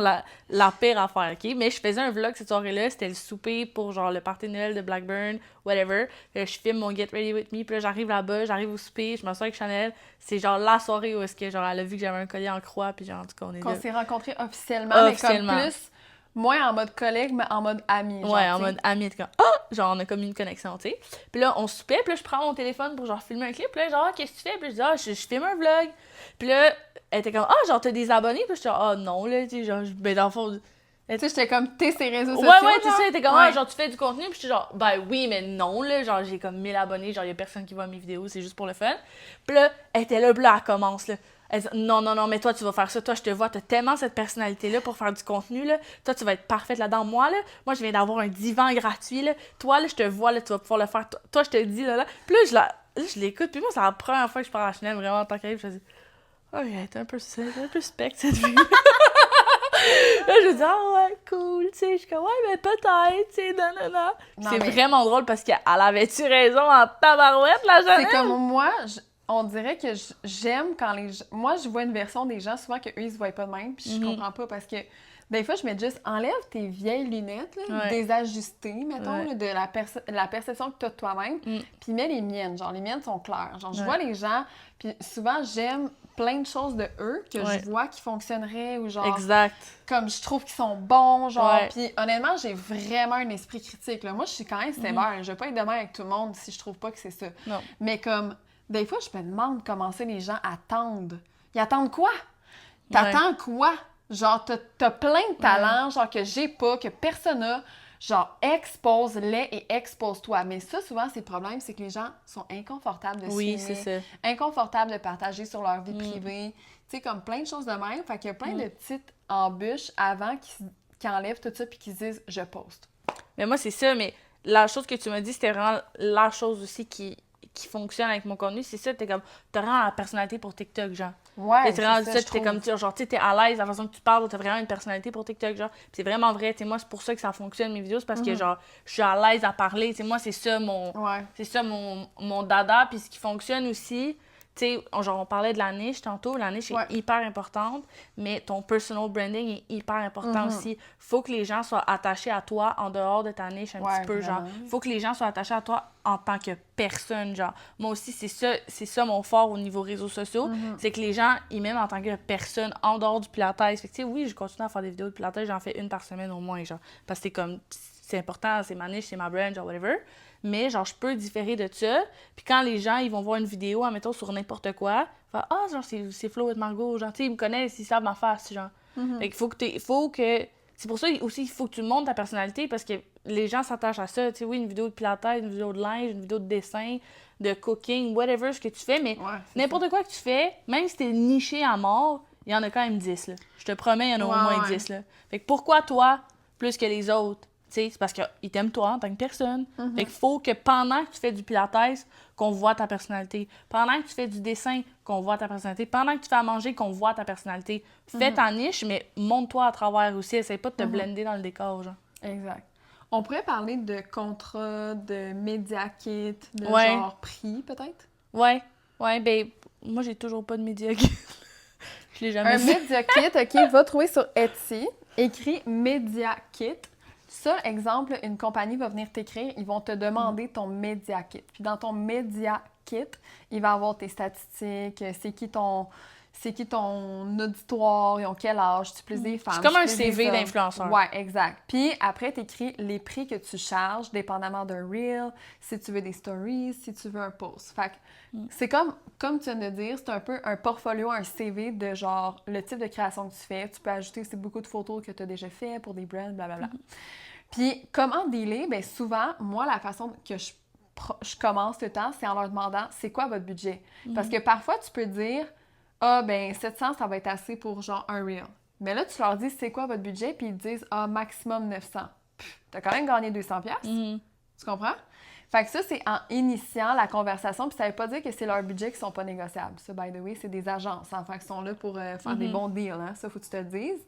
la pire affaire, OK? Mais je faisais un vlog cette soirée-là, c'était le souper pour, genre, le party de Noël de Blackburn, whatever. Je filme mon Get Ready With Me, puis là, j'arrive là-bas, j'arrive au souper, je m'assois avec Chanel. C'est genre la soirée où est-ce que, genre, elle a vu que j'avais un collier en croix, puis genre, en tout cas, on est Qu'on là. s'est rencontrés officiellement, Officiellement. mais comme plus, moins en mode collègue, mais en mode ami. Genre, Ouais, en tu sais. mode ami, comme ah! Genre, on a comme une connexion, tu sais. Puis là, on soupait, puis là, je prends mon téléphone pour genre filmer un clip. Puis là, genre, qu'est-ce que tu fais? Puis je dis, je filme un vlog. Puis là, elle était comme, genre, t'as des abonnés? Puis je dis, non, là, tu sais, genre, ben, dans le fond. Tu sais, j'étais comme, t'es ses réseaux sociaux. Ouais, tu genre. sais, t'es comme, Ouais. genre, tu fais du contenu, puis j'étais genre, ben oui, mais non, là, genre, j'ai comme 1000 abonnés, genre, y a personne qui voit mes vidéos, c'est juste pour le fun. Puis là, elle était là, puis là, elle commence, là. Elle dit, non, mais toi, tu vas faire ça, toi, je te vois, t'as tellement cette personnalité-là pour faire du contenu, là. Toi, tu vas être parfaite là-dedans. Moi, je viens d'avoir un divan gratuit, là. Toi, là, je te vois, là, tu vas pouvoir le faire. Toi, je te dis, là. Puis là, je l'écoute, puis moi, c'est la première fois que je parle à Chanel, vraiment, en tant qu'elle, je me dis, oh, elle est un peu spec, cette fille. Là, je dis, ouais, cool, tu sais, je suis comme, ouais, mais peut-être, tu sais, non. Non, C'est mais- vraiment drôle parce qu'elle avait-tu raison en tabarouette, la Chanel? C'est comme moi, on dirait que j'aime quand les gens... Moi, je vois une version des gens souvent qu'eux, ils se voient pas de même, puis je comprends pas parce que des fois, je mets juste, enlève tes vieilles lunettes, là, Ouais. désajustées, mettons, Ouais. là, de la perception que tu as de toi-même, puis mets les miennes. Genre, les miennes sont claires. Genre, je Ouais. vois les gens, puis souvent, j'aime plein de choses de eux que Ouais. je vois qui fonctionneraient ou genre, Exact. comme je trouve qu'ils sont bons, genre. Ouais. Puis honnêtement, j'ai vraiment un esprit critique, là. Moi, je suis quand même sévère. Je vais pas être de même avec tout le monde si je trouve pas que c'est ça. Non. Mais comme, des fois, je me demande comment c'est les gens attendent. Ils attendent quoi? T'attends quoi? Genre, t'as plein de talents, genre, que j'ai pas, que personne n'a. Genre, expose-les et expose-toi. Mais ça, souvent, c'est le problème, c'est que les gens sont inconfortables de Oui, filmer, c'est ça. inconfortables de partager sur leur vie privée. Tu sais, comme plein de choses de même. Fait qu'il y a plein de petites embûches avant qu'ils enlèvent tout ça puis qu'ils disent « je poste ». Mais moi, c'est ça, mais la chose que tu m'as dit, c'était vraiment la chose aussi qui fonctionne avec mon contenu, c'est ça, t'es comme, t'as vraiment la personnalité pour TikTok, genre. Ouais, C'est vraiment ça, ça, je t'es trouve. comme, genre, tu sais, t'es à l'aise, la façon que tu parles, t'as vraiment une personnalité pour TikTok, genre. Puis c'est vraiment vrai, tu sais, moi, c'est pour ça que ça fonctionne, mes vidéos, c'est parce que, genre, je suis à l'aise à parler, tu sais, moi, c'est ça, mon dada, puis ce qui fonctionne aussi, tu sais, genre, on parlait de la niche tantôt, la niche est hyper importante, mais ton personal branding est hyper important aussi. Faut que les gens soient attachés à toi en dehors de ta niche un petit peu, genre. vraiment. Faut que les gens soient attachés à toi en tant que personne, genre. Moi aussi, c'est ça mon fort au niveau réseaux sociaux, c'est que les gens, ils m'aiment en tant que personne en dehors du Pilates. Fait que, tu sais, oui, je continue à faire des vidéos de Pilates, j'en fais une par semaine au moins, genre. Parce que c'est comme, c'est important, c'est ma niche, c'est ma brand, genre, whatever. Mais, genre, je peux différer de ça. Puis quand les gens, ils vont voir une vidéo, admettons, sur n'importe quoi, ils vont « genre, c'est Flo et Margot. » Genre, tu sais, ils me connaissent, ils savent ma face, genre. Fait qu'il faut que... C'est pour ça aussi, il faut que tu montres ta personnalité parce que les gens s'attachent à ça. Tu sais, oui, une vidéo de pilates, une vidéo de linge, une vidéo de dessin, de cooking, whatever ce que tu fais, mais n'importe quoi que tu fais, même si t'es niché à mort, il y en a quand même 10, là. Je te promets, il y en a au moins 10, là. Fait que pourquoi toi, plus que les autres? Tu sais, c'est parce qu'ils t'aiment toi en tant que personne. Fait qu'il faut que pendant que tu fais du pilates, qu'on voit ta personnalité. Pendant que tu fais du dessin, qu'on voit ta personnalité. Pendant que tu fais à manger, qu'on voit ta personnalité. Fais ta niche, mais montre-toi à travers aussi. Essaye pas de te blender dans le décor, genre. Exact. On pourrait parler de contrat, de média kit, de Ouais. genre prix, peut-être? Ouais, ben, moi, j'ai toujours pas de média. Je l'ai jamais Un fait. média kit, OK, va trouver sur Etsy, écrit média kit. Ça, exemple, une compagnie va venir t'écrire, ils vont te demander ton média kit. Puis dans ton média kit. Il va avoir tes statistiques, c'est qui ton auditoire, ils ont quel âge, tu plaises des femmes. C'est comme un tu plaises des CV hommes. d'influenceur. Ouais, exact. Puis après, tu écris les prix que tu charges, dépendamment d'un reel, si tu veux des stories, si tu veux un post. Fait que c'est comme tu viens de dire, c'est un peu un portfolio, un CV de genre le type de création que tu fais. Tu peux ajouter aussi beaucoup de photos que tu as déjà fait pour des brands, blablabla. Puis comment dealer? Bien souvent, moi, la façon que je commence le temps, c'est en leur demandant c'est quoi votre budget? Parce que parfois, tu peux dire ah, ben 700, ça va être assez pour genre un reel. Mais là, tu leur dis c'est quoi votre budget? Puis ils te disent ah, maximum 900. T'as quand même gagné 200$. Tu comprends? Fait que ça, c'est en initiant la conversation. Puis ça veut pas dire que c'est leur budget qui sont pas négociables. Ça, by the way, c'est des agences. En fait, qui sont là pour faire des bons deals. Hein? Ça, faut que tu te le dises.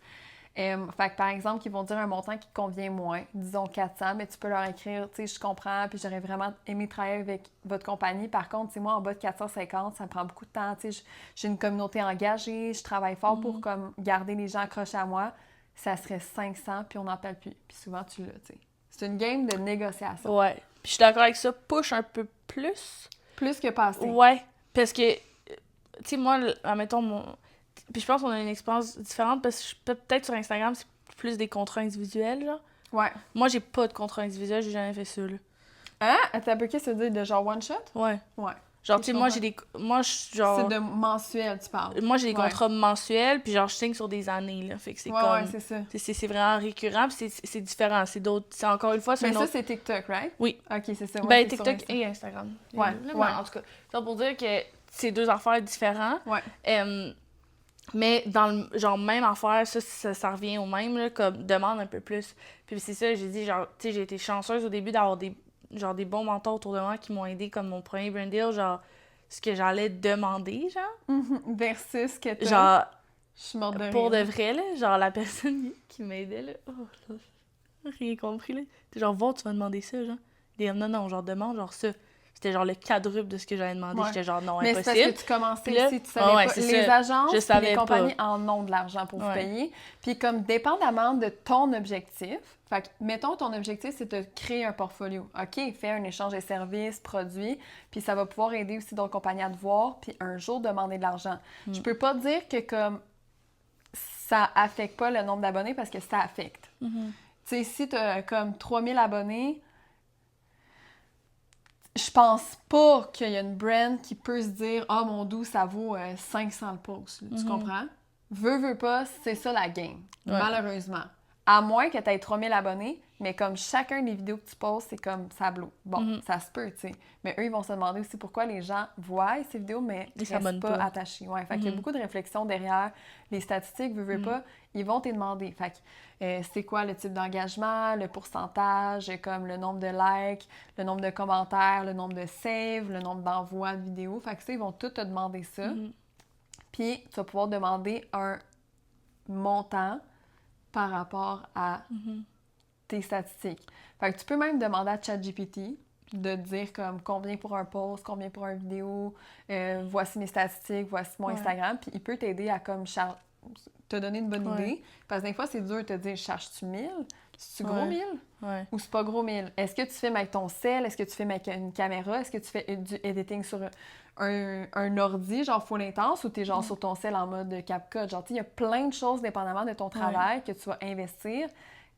Fait que par exemple, ils vont dire un montant qui te convient moins, disons 400, mais tu peux leur écrire, tu sais, je comprends, puis j'aurais vraiment aimé travailler avec votre compagnie. Par contre, moi, en bas de 450, ça me prend beaucoup de temps, tu sais, j'ai une communauté engagée, je travaille fort pour comme garder les gens accrochés à moi. Ça serait 500, puis on n'en parle plus. Puis souvent, tu l'as, tu sais. C'est une game de négociation. Ouais. Puis je suis d'accord avec ça, push un peu plus. Plus que passer. Ouais. Parce que, tu sais, moi, admettons, puis je pense qu'on a une expérience différente parce que peut-être sur Instagram, c'est plus des contrats individuels, genre. Ouais. Moi, j'ai pas de contrat individuel, j'ai jamais fait ça, là. Hein? T'as peu qu'est-ce que ça veut dire de genre one shot? Ouais. Ouais. Genre, tu sais, moi, j'ai des... Moi, genre... C'est de mensuel, tu parles. Moi, j'ai des contrats mensuels, puis genre, je signe sur des années, là. Fait que c'est comme... Ouais, c'est ça. C'est vraiment récurrent, puis c'est différent. C'est d'autres... C'est encore une fois, c'est mais un ça, c'est TikTok, right? Oui. OK, c'est ça. Ben, TikTok et Instagram. Ouais. En tout cas, ça pour dire que c'est deux affaires différentes. Ouais. Mais dans le genre même affaire, ça revient au même, là, comme demande un peu plus. Puis c'est ça, j'ai dit, genre, tu sais, j'ai été chanceuse au début d'avoir des bons mentors autour de moi qui m'ont aidé comme mon premier brand deal, genre, ce que j'allais demander, genre. Versus que t'as... Genre, je suis morte de rire. pour de vrai, là, genre, la personne qui m'aidait, là, oh, là, rien compris, là. T'es genre, va, tu vas demander ça, genre. Non, genre, demande, genre, ça. C'était genre le quadruple de ce que j'avais demandé. Ouais. J'étais genre, non, mais impossible. c'est parce que tu commençais là, aussi, tu savais pas. Les agences et les compagnies en ont de l'argent pour vous payer. Puis comme dépendamment de ton objectif, fait que, mettons, ton objectif, c'est de créer un portfolio. OK, fais un échange de services, produits, puis ça va pouvoir aider aussi d'autres compagnies à te voir, puis un jour demander de l'argent. Je peux pas dire que comme ça affecte pas le nombre d'abonnés parce que ça affecte. Tu sais, si tu as comme 3000 abonnés, je pense pas qu'il y a une brand qui peut se dire « Ah, mon doux, ça vaut 500 le post. » Tu comprends? Veux pas, c'est ça la game, malheureusement. À moins que tu aies 3000 abonnés, mais comme chacun des vidéos que tu postes, c'est comme ça blow. Bon, ça se peut, tu sais. Mais eux, ils vont se demander aussi pourquoi les gens voient ces vidéos, mais ils restent pas attachés. Ouais, fait qu'il y a beaucoup de réflexion derrière les statistiques, veux pas, ils vont te demander. Fait que c'est quoi le type d'engagement, le pourcentage, comme le nombre de likes, le nombre de commentaires, le nombre de saves, le nombre d'envois de vidéos. Fait que ça, ils vont tout te demander ça. Puis, tu vas pouvoir demander un montant par rapport à tes statistiques. Fait que tu peux même demander à ChatGPT de dire comme combien pour un post, combien pour une vidéo, voici mes statistiques, voici mon Instagram, puis il peut t'aider à comme te donner une bonne idée. Parce que des fois, c'est dur de te dire, charges-tu 1000? C'est-tu gros 1000? Ou c'est pas gros 1000? Est-ce que tu fais avec ton cell? Est-ce que tu fais avec une caméra? Est-ce que tu fais du editing sur un ordi, genre full intense, ou t'es genre sur ton cell en mode CapCut? Genre, il y a plein de choses, dépendamment de ton travail, que tu vas investir,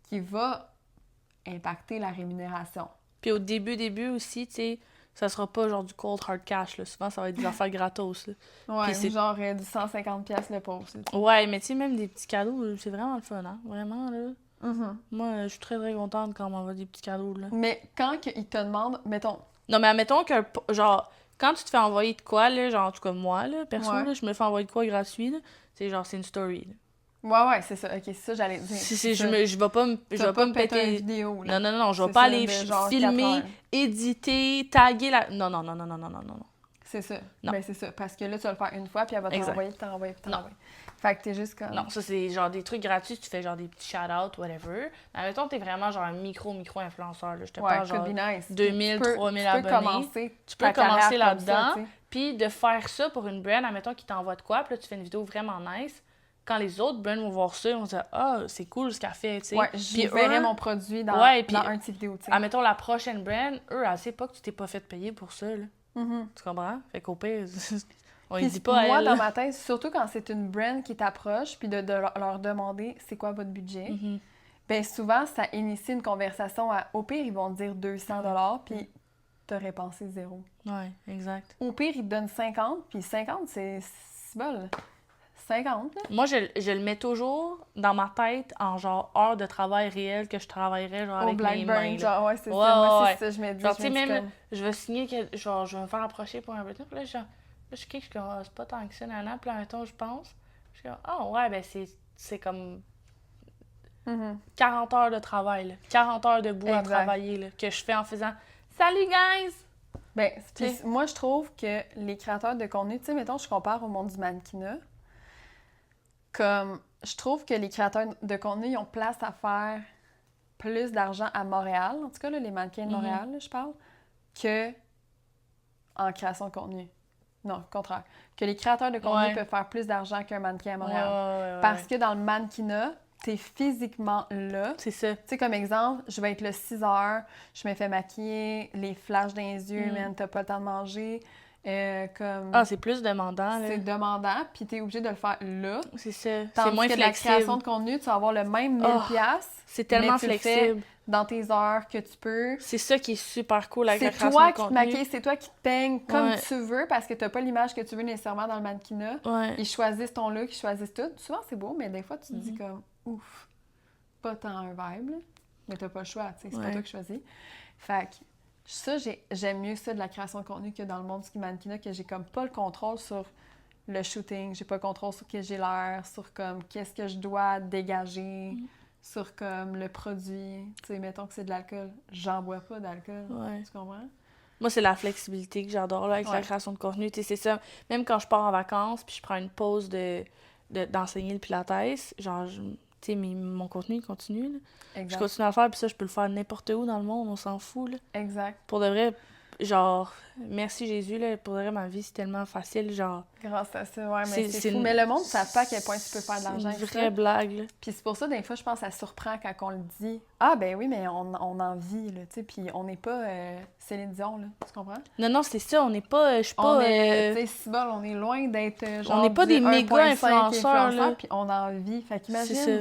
qui va impacter la rémunération. Puis au début aussi, tu sais, ça sera pas genre du cold hard cash, là. Souvent, ça va être des affaires gratos, là. Ouais, ou genre du 150$ le post. Ouais, mais tu sais, même des petits cadeaux, c'est vraiment le fun, hein? Vraiment, là. Moi, je suis très, très contente quand on m'envoie des petits cadeaux, là. Mais quand ils te demandent, mettons... Non, mais admettons que, genre, quand tu te fais envoyer de quoi, là, genre, en tout cas, moi, là, perso, là, je me fais envoyer de quoi gratuit, là, c'est genre, c'est une story, là. Ouais, c'est ça. OK, c'est ça, j'allais te dire. Je vais pas me péter une vidéo, là. Non, je vais pas aller filmer, éditer, taguer la... Non. C'est ça. Non. Ben, c'est ça. Parce que là, tu vas le faire une fois, puis elle va t'envoyer, puis t'envoyer. Fait que t'es juste comme... Non, ça, c'est genre des trucs gratuits, tu fais genre des petits shout-outs, whatever. Mais mettons, t'es vraiment genre un micro-influenceur, là. Je te parle genre nice. 2000, 3000 abonnés. Tu peux commencer là-dedans. Puis de faire ça pour une brand, admettons qu'ils t'envoie de quoi, puis là, tu fais une vidéo vraiment nice. Quand les autres brands vont voir ça, ils vont se dire « Ah, c'est cool ce qu'elle fait, tu sais. » Ouais, je verrai mon produit dans un petit vidéo, tu sais. Admettons, la prochaine brand, eux, elle sait pas que tu t'es pas fait payer pour ça, là. Mhm. Tu comprends? Fait qu'au pire, on Puis lui dit pas à moi, elle. dans ma tête, surtout quand c'est une brand qui t'approche, puis de leur demander c'est quoi votre budget, Mhm. ben souvent, ça initie une conversation à, au pire, ils vont te dire 200 $, puis t'aurais pensé zéro. Ouais, exact. Au pire, ils te donnent 50, puis 50, c'est bol. 50, là. Moi, je le mets toujours dans ma tête en genre heure de travail réel que je travaillerais genre Au avec mes mains. Blackburn, là. genre, ouais, c'est Ouais, ça. Moi, ouais, c'est ça, je me dis. Genre, tu je sais, me dis même, comme... je vais signer, genre, je vais me faire approcher pour un butin, puis là, genre, là, je suis je suis comme, ah, c'est pas tant que ça, nanana, puis là, un temps, je pense. Je suis comme, ah, ouais, ben, c'est comme Mhm. 40 heures de travail, là. 40 heures debout à Exact. travailler, là, que je fais en faisant, salut, guys! Ben, Tu sais. puis moi, je trouve que les créateurs de contenu, tu sais, mettons, je compare au monde du mannequinat, comme, je trouve que les créateurs de contenu, ils ont place à faire plus d'argent à Montréal, en tout cas, là, les mannequins de Montréal, là, je parle, que en création de contenu. Non, au contraire. Que les créateurs de contenu Ouais. peuvent faire plus d'argent qu'un mannequin à Montréal. Ouais. Parce que dans le mannequinat, t'es physiquement là. C'est ça. Tu sais, comme exemple, je vais être là 6 heures, je me fais maquiller, les flashs dans les yeux, Mm. man, t'as pas le temps de manger. Comme... Ah, c'est plus demandant, là. c'est demandant, puis t'es obligé de le faire là. C'est ça. C'est Tandis moins que de la flexible. création de contenu, tu vas avoir le même 1000 Oh, piastres, C'est tellement mais tu le fais flexible. dans tes heures que tu peux. C'est ça qui est super cool avec la C'est création toi de qui te contenu. maquilles, c'est toi qui te peignes comme Ouais. tu veux parce que t'as pas l'image que tu veux nécessairement dans le mannequinat. Ouais. Ils choisissent ton look, ils choisissent tout. Souvent, c'est beau, mais des fois, tu te Mm-hmm. dis comme, ouf, pas tant un vibe, là. Mais t'as pas le choix, tu sais, c'est pas Ouais. toi qui choisis. Fait que ça, j'aime mieux ça de la création de contenu que dans le monde du mannequinat, que j'ai comme pas le contrôle sur le shooting, j'ai pas le contrôle sur qui j'ai l'air, sur comme qu'est-ce que je dois dégager, sur comme le produit. Tu sais, mettons que c'est de l'alcool, j'en bois pas d'alcool. Ouais. Tu comprends? Moi, c'est la flexibilité que j'adore là, avec la Ouais. création de contenu. Tu sais, c'est ça. Même quand je pars en vacances puis je prends une pause d'enseigner le pilates, genre, tu sais, mon contenu, il continue. Là. Je Exact. continue à le faire, puis ça, je peux le faire n'importe où dans le monde, on s'en fout. Là. Exact. Pour de vrai, genre, merci Jésus, là, pour de vrai, ma vie, c'est tellement facile, genre... Grâce à ça, ouais, mais C'est- c'est c'est fou. une- Mais le monde ne sait pas à quel point tu peux faire de l'argent C'est avec une ça. vraie blague, là. Puis c'est pour ça, des fois, je pense que ça surprend quand on le dit. Ah, ben oui, mais on en vit, là, tu sais. Puis on n'est pas Céline Dion, là. Tu comprends? Non, c'est ça, on n'est pas... Je suis On pas... est, tu sais, si bol, on est loin d'être genre. on n'est pas du des méga 1,5 influenceurs, là. Puis on en vit. Fait c'est qu'imagine ça.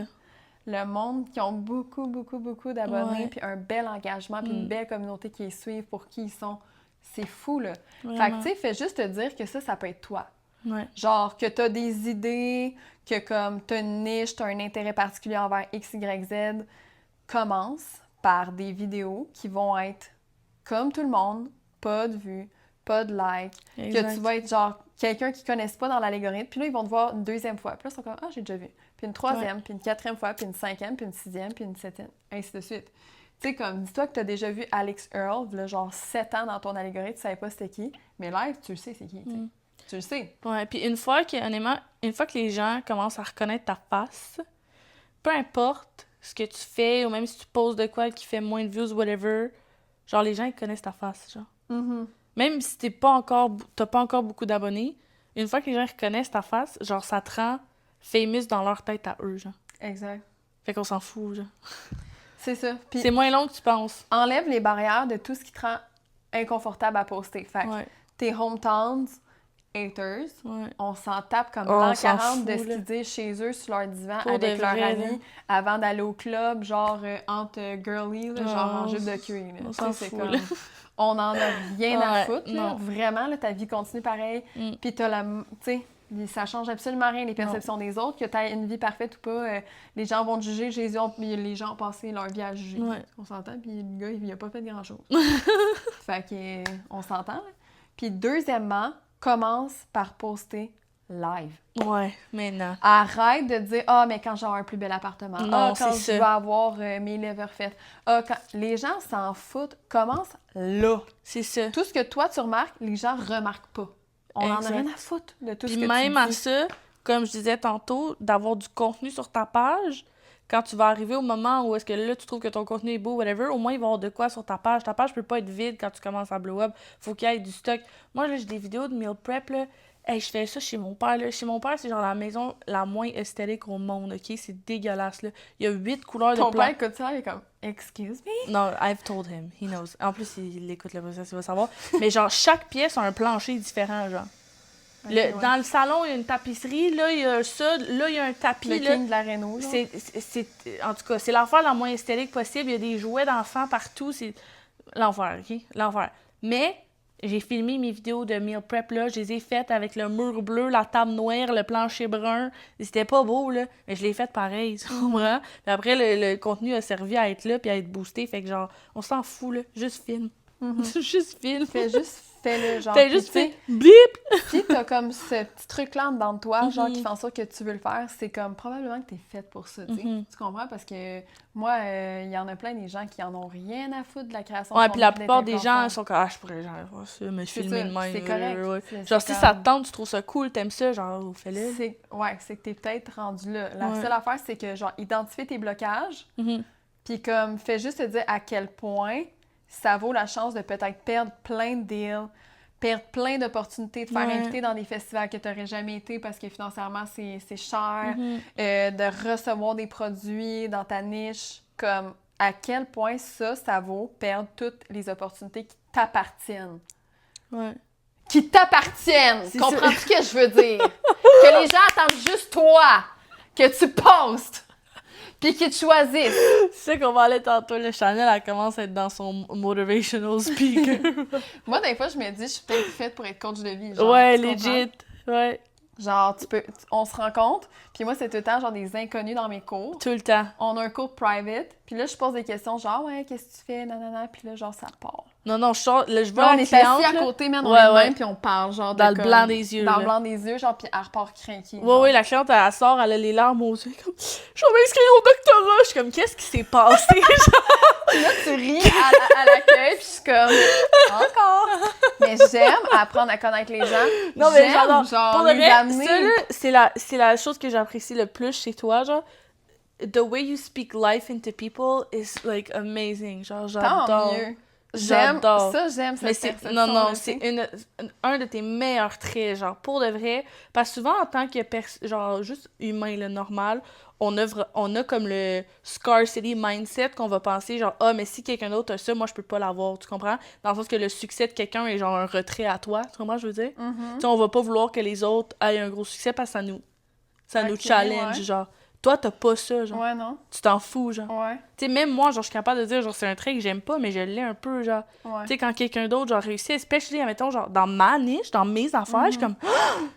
le monde qui ont beaucoup d'abonnés, Ouais. puis un bel engagement, puis une Mm. belle communauté qui les suivent pour qui ils sont. C'est fou, là. Fait que, Vraiment. tu sais, fais juste te dire que ça peut être toi. Ouais. Genre que t'as des idées, que comme t'as une niche, t'as un intérêt particulier envers X, Y, Z. Commence par des vidéos qui vont être comme tout le monde, pas de vues, pas de likes, Exact. que tu vas être genre quelqu'un qu'ils connaissent pas dans l'algorithme, puis là ils vont te voir une deuxième fois. Puis là ils sont comme ah j'ai déjà vu. Puis une troisième, puis une quatrième fois, puis une cinquième, puis une sixième, puis une septième, ainsi de suite. Tu sais, comme, dis-toi que t'as déjà vu Alex Earl, là, genre 7 ans dans ton algorithme, tu savais pas c'était qui, mais live, tu le sais c'est qui, tu sais. Mm. Tu le sais. Ouais, puis honnêtement, une fois que les gens commencent à reconnaître ta face, peu importe ce que tu fais, ou même si tu poses de quoi qui fait moins de views, whatever, genre les gens ils connaissent ta face, genre. Mm-hmm. Même si t'as pas encore beaucoup d'abonnés, une fois que les gens reconnaissent ta face, genre ça te rend famous dans leur tête à eux, genre. Exact. Fait qu'on s'en fout, genre. C'est ça. Puis C'est moins long que tu penses. enlève les barrières de tout ce qui te rend inconfortable à poster. Fait que Ouais, tes hometowns, haters, ouais. on s'en tape comme Oh, l'an on s'en 40 de fout, ce là. qu'ils disent chez eux sur leur divan Pour avec de leurs vrai, amis avant d'aller au club, genre entre girly, là, genre en Oh, jupe de cuir. là. on Tu s'en sais, c'est fout, comme... là. On en a rien à Ouais, foutre, là. non. Vraiment, là, ta vie continue pareil. Mm. Puis t'as la... Tu sais, ça change absolument rien, les perceptions des autres. Que t'aies une vie parfaite ou pas, les gens vont te juger. Les gens ont passé leur vie à juger. Ouais. On s'entend, puis le gars, il a pas fait grand-chose. Fait que, on s'entend, là. Puis deuxièmement, commence par poster live. Ouais, mais non. Arrête de dire « Ah, mais quand j'aurai un plus bel appartement. Non, Ah, quand c'est je ça. vais avoir mes lèvres faites. Ah, quand... » Les gens s'en foutent. Commence là. C'est ça. Tout ce que toi, tu remarques, les gens remarquent pas. On en a Exact. rien à foutre de tout Puis ce que même tu à dis. ça, comme je disais tantôt, d'avoir du contenu sur ta page, quand tu vas arriver au moment où est-ce que là, tu trouves que ton contenu est beau, whatever, au moins, il va y avoir de quoi sur ta page. Ta page peut pas être vide quand tu commences à blow up. Faut qu'il y ait du stock. Moi, là, j'ai des vidéos de meal prep, là. Hey, je fais ça chez mon père, là. Chez mon père, c'est genre la maison la moins esthétique au monde, OK? C'est dégueulasse, là. Il y a 8 couleurs de Ton plans. père écoute ça, il est comme « Excuse me? Non, I've told him. He knows. En plus, il écoute le podcast, il va savoir. Mais genre, chaque pièce a un plancher différent, genre. Ok, ouais. Dans le salon, il y a une tapisserie, là, il y a ça, là, il y a un tapis, Le là. king de la Renault, là. En tout cas, c'est l'enfer la moins esthétique possible. Il y a des jouets d'enfants partout. C'est l'enfer, OK? L'enfer. Mais j'ai filmé mes vidéos de meal prep, là. Je les ai faites avec le mur bleu, la table noire, le plancher brun. C'était pas beau, là. Mais je l'ai fait pareil, tu comprends? Puis après, le contenu a servi à être là puis à être boosté. Fait que genre, on s'en fout, là. Juste filme. Juste filme. Fais-le, genre. Fais Puis, juste tu sais, fait blip! puis t'as comme ce petit truc-là en dedans de toi, genre, qui fait en sorte que tu veux le faire. C'est comme, probablement que t'es faite pour ça, tu sais. Tu comprends? Parce que moi, il y en a plein des gens qui en ont rien à foutre de la création de Ouais, puis la contenu, plupart d'être des gens influenceur. sont comme, ah, je pourrais genre faire ça, me C'est filmer ça, de même. c'est correct. Ouais. C'est Genre, si comme- ça te tente, tu trouves ça cool, t'aimes ça, genre, fais-le. C'est que t'es peut-être rendu là. La Ouais. seule affaire, c'est que, genre, identifier tes blocages, Mhm. puis comme, fais juste te dire à quel point ça vaut la chance de peut-être perdre plein de deals, perdre plein d'opportunités, de faire Ouais. inviter dans des festivals que tu n'aurais jamais été parce que financièrement, c'est cher, Mhm. de recevoir des produits dans ta niche, comme à quel point ça vaut perdre toutes les opportunités qui t'appartiennent. Ouais. Qui t'appartiennent! C'est Comprends-tu ce que je veux dire? Que les gens attendent juste toi, que tu postes, puis qu'ils te choisissent. C'est ça qu'on va aller tantôt. Le Chanel, elle commence à être dans son motivational speaker. Moi, des fois, je me dis, je suis peut-être faite pour être coach de vie. Genre, ouais, tu comprends? legit. Ouais, Genre, on se rencontre, puis moi, c'est tout le temps, genre, des inconnus dans mes cours. tout le temps. On a un cours private, puis là, je pose des questions, genre, ouais, qu'est-ce que tu fais, nanana, puis là, genre, ça part. Non, je sors, là, je vois Là, on la est cliente, assis à là. côté, man, on Ouais, est de ouais. même, puis on parle, genre, Dans de le comme- blanc des yeux, Dans là. le blanc des yeux, genre, puis elle repart craquée. Ouais, la cliente, elle sort, elle a les larmes aux yeux, comme, je vais m'inscrire au doctorat. Je suis comme, qu'est-ce qui s'est passé? Puis là, tu ris à l'accueil, puis je suis comme, encore. Mais j'aime apprendre à connaître les gens. Non, mais J'aime, genre, pour le les vrai, amener. ça, là, c'est la chose que j'apprécie le plus chez toi, genre. The way you speak life into people is, like, amazing. Genre, Tant j'adore. mieux. J'adore. J'aime Mais cette c'est, non, perception-là, c'est tu sais. un de tes meilleurs traits, genre, pour de vrai. Parce que souvent, en tant que, genre, juste humain, le normal, on a comme le scarcity mindset qu'on va penser, genre, ah, mais si quelqu'un d'autre a ça, moi, je peux pas l'avoir, tu comprends? Dans le sens que le succès de quelqu'un est, genre, un retrait à toi, tu comprends, je veux dire? Tu sais, on va pas vouloir que les autres aient un gros succès parce que ça nous Ok, challenge, ouais. genre. Toi, t'as pas ça, genre. Ouais, non? Tu t'en fous, genre. Ouais, Tu sais, même moi, genre, je suis capable de dire, genre, c'est un trait que j'aime pas, mais je l'ai un peu, genre. ouais. Tu sais, quand quelqu'un d'autre, genre, réussit, especially, mettons, genre, dans ma niche, dans mes affaires, je suis comme,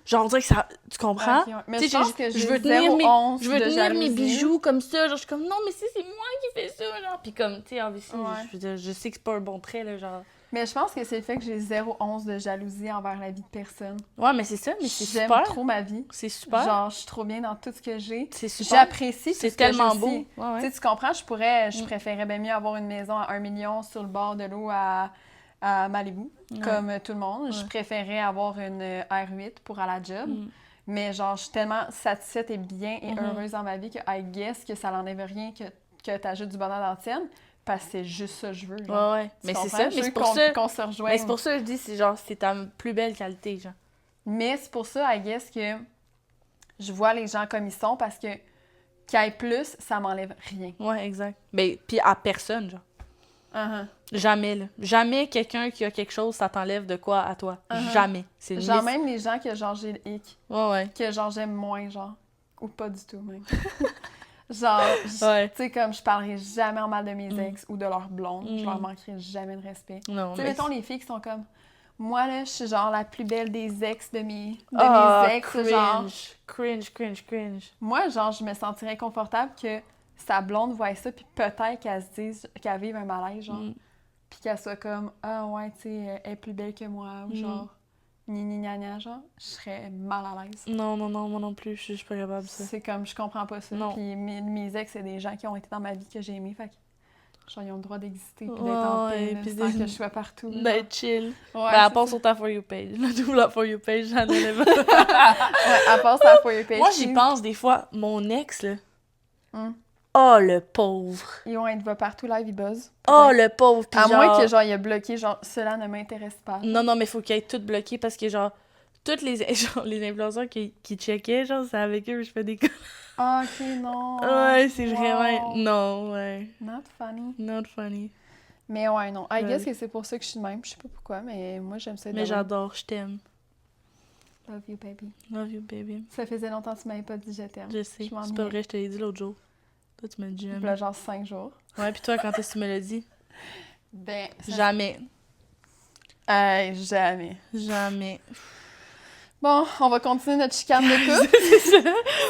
genre, on dirait que ça, tu comprends? Ok, ouais. Mais Tu je sais, pense que je j'ai veux tenir zéro mes, once je veux de tenir mes jalousie. bijoux comme ça, genre, je suis comme, non, mais si, c'est moi qui fais ça, genre. Puis comme, tu sais, obviously, Ouais. je veux dire, je sais que c'est pas un bon trait, là, genre. Mais je pense que c'est le fait que j'ai zéro once de jalousie envers la vie de personne. Ouais, mais c'est ça, mais c'est J'aime super. trop ma vie. C'est super. Genre, je suis trop bien dans tout ce que j'ai. C'est super. J'apprécie tout C'est ce que j'ai tellement aussi. beau. Ouais, ouais. Tu sais, tu comprends, je préférais bien mieux avoir une maison à 1 million sur le bord de l'eau à Malibu, comme tout le monde. Je préférais avoir une R8 pour à la job. Mais genre, je suis tellement satisfaite et bien et heureuse dans ma vie que I guess que ça n'enlève rien que tu ajoutes du bonheur dans la tienne. Parce que c'est juste ça que je veux. Genre. Ouais, ouais. Tu Mais c'est comprends? ça, Je mais veux c'est pour ça. qu'on se rejoigne. Mais c'est pour ça que je dis, c'est genre, c'est ta plus belle qualité, genre. Mais c'est pour ça, I guess, que je vois les gens comme ils sont parce que qu'il y ait plus, ça m'enlève rien. Ouais, exact. Mais, puis à personne, genre. Uh-huh. Jamais, là. Jamais quelqu'un qui a quelque chose, ça t'enlève de quoi à toi. Jamais. C'est une Genre liste. même les gens que genre j'ai le hic, Ouais, ouais. que genre j'aime moins, genre. Ou pas du tout, même. Genre, Ouais. tu sais, comme je parlerai jamais en mal de mes ex ou de leurs blondes. Je leur manquerai jamais de respect. Non, Tu sais, mais... mettons les filles qui sont comme... Moi, là, je suis genre la plus belle des ex de mes ex, cringe. genre... Cringe. Moi, genre, je me sentirais confortable que sa blonde voie ça, puis peut-être qu'elle se dise, qu'elle vive un malaise, genre. Puis qu'elle soit comme, ah ouais, tu sais, elle est plus belle que moi, ou genre, ni gna gna, genre, je serais mal à l'aise. Non, moi non plus, je suis pas capable de ça. C'est comme, je comprends pas ça. Non. Puis mes ex, c'est des gens qui ont été dans ma vie que j'ai aimé, fait que, genre, ils ont le droit d'exister, puis Ouais, d'être en paix, ouais, là, puis sans de- que je sois partout. là. Ben, chill. Ouais, Ben, à c'est part ça. sur ta For You page. Là, d'où la For You page, j'en ai pas. Ouais, à part ça, For You page. Moi, j'y puis pense des fois. Mon ex, là. Hum. Oh, le pauvre. Ils vont être va partout live, ils buzzent. Oh, peut-être. le pauvre. Puis À genre... moins que, genre, il a bloqué, genre, cela ne m'intéresse pas. Non, mais faut qu'il ait tout bloqué parce que, genre, toutes les, genre, les influenceurs qui checkaient, genre, c'est avec eux que je fais des... Ah, ok, non. Ouais, c'est Wow. vraiment... Non, ouais. Not funny. Not funny. Mais ouais, non. I Ouais. guess que c'est pour ça que je suis de même. Je sais pas pourquoi, mais moi, j'aime ça. être Mais de même. j'adore, je t'aime. Love you, baby. Love you, baby. Ça faisait longtemps que tu m'avais pas dit je t'aime. Je sais. Je m'en C'est pas ai- vrai, je te l'ai dit l'autre jour. Toi, tu m'as dit Voilà, jamais. genre 5 jours. Ouais, puis toi, quand est-ce que tu me l'as dit? Ben, Jamais. Hey, jamais. Jamais. Bon, on va continuer notre chicane de couple. C'est ça.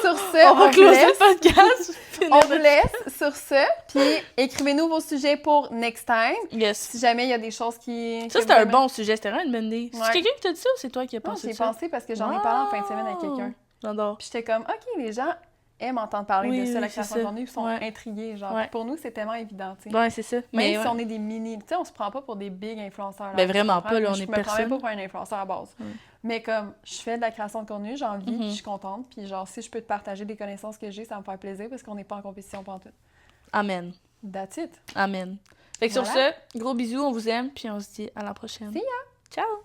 Sur ce, On va vous closer laisse. le podcast. On vous laisse sur ce. Puis écrivez-nous vos sujets pour next time. Yes. Si jamais il y a des choses qui... Ça, que c'était vous un aimez. bon sujet. C'était vraiment une bonne idée. Ouais. C'est quelqu'un qui t'a dit ça ou c'est toi qui as Non, pensé j'y ai de ça? pensé parce que j'en ai parlé en fin de semaine avec quelqu'un. J'adore. Puis j'étais comme, OK, les gens aiment entendre parler Oui, de ça, oui, la c'est création ça. de contenu, ils sont Ouais. intrigués. Genre, Ouais. Puis pour nous, c'est tellement évident, tu sais. Ouais, c'est ça. Même Mais si ouais. on est des mini... Tu sais, on se prend pas pour des big influenceurs. Ben tu vraiment comprends? pas, là, on Je est me prends même personne. pas pour un influenceur à base. Ouais. Mais comme, je fais de la création de contenu, j'ai envie, Mhm. puis je suis contente. Puis genre, si je peux te partager des connaissances que j'ai, ça me fait plaisir parce qu'on n'est pas en compétition pantoute. Amen. That's it. Amen. Fait que sur Voilà. ce, gros bisous, on vous aime, puis on se dit à la prochaine. See ya! Ciao!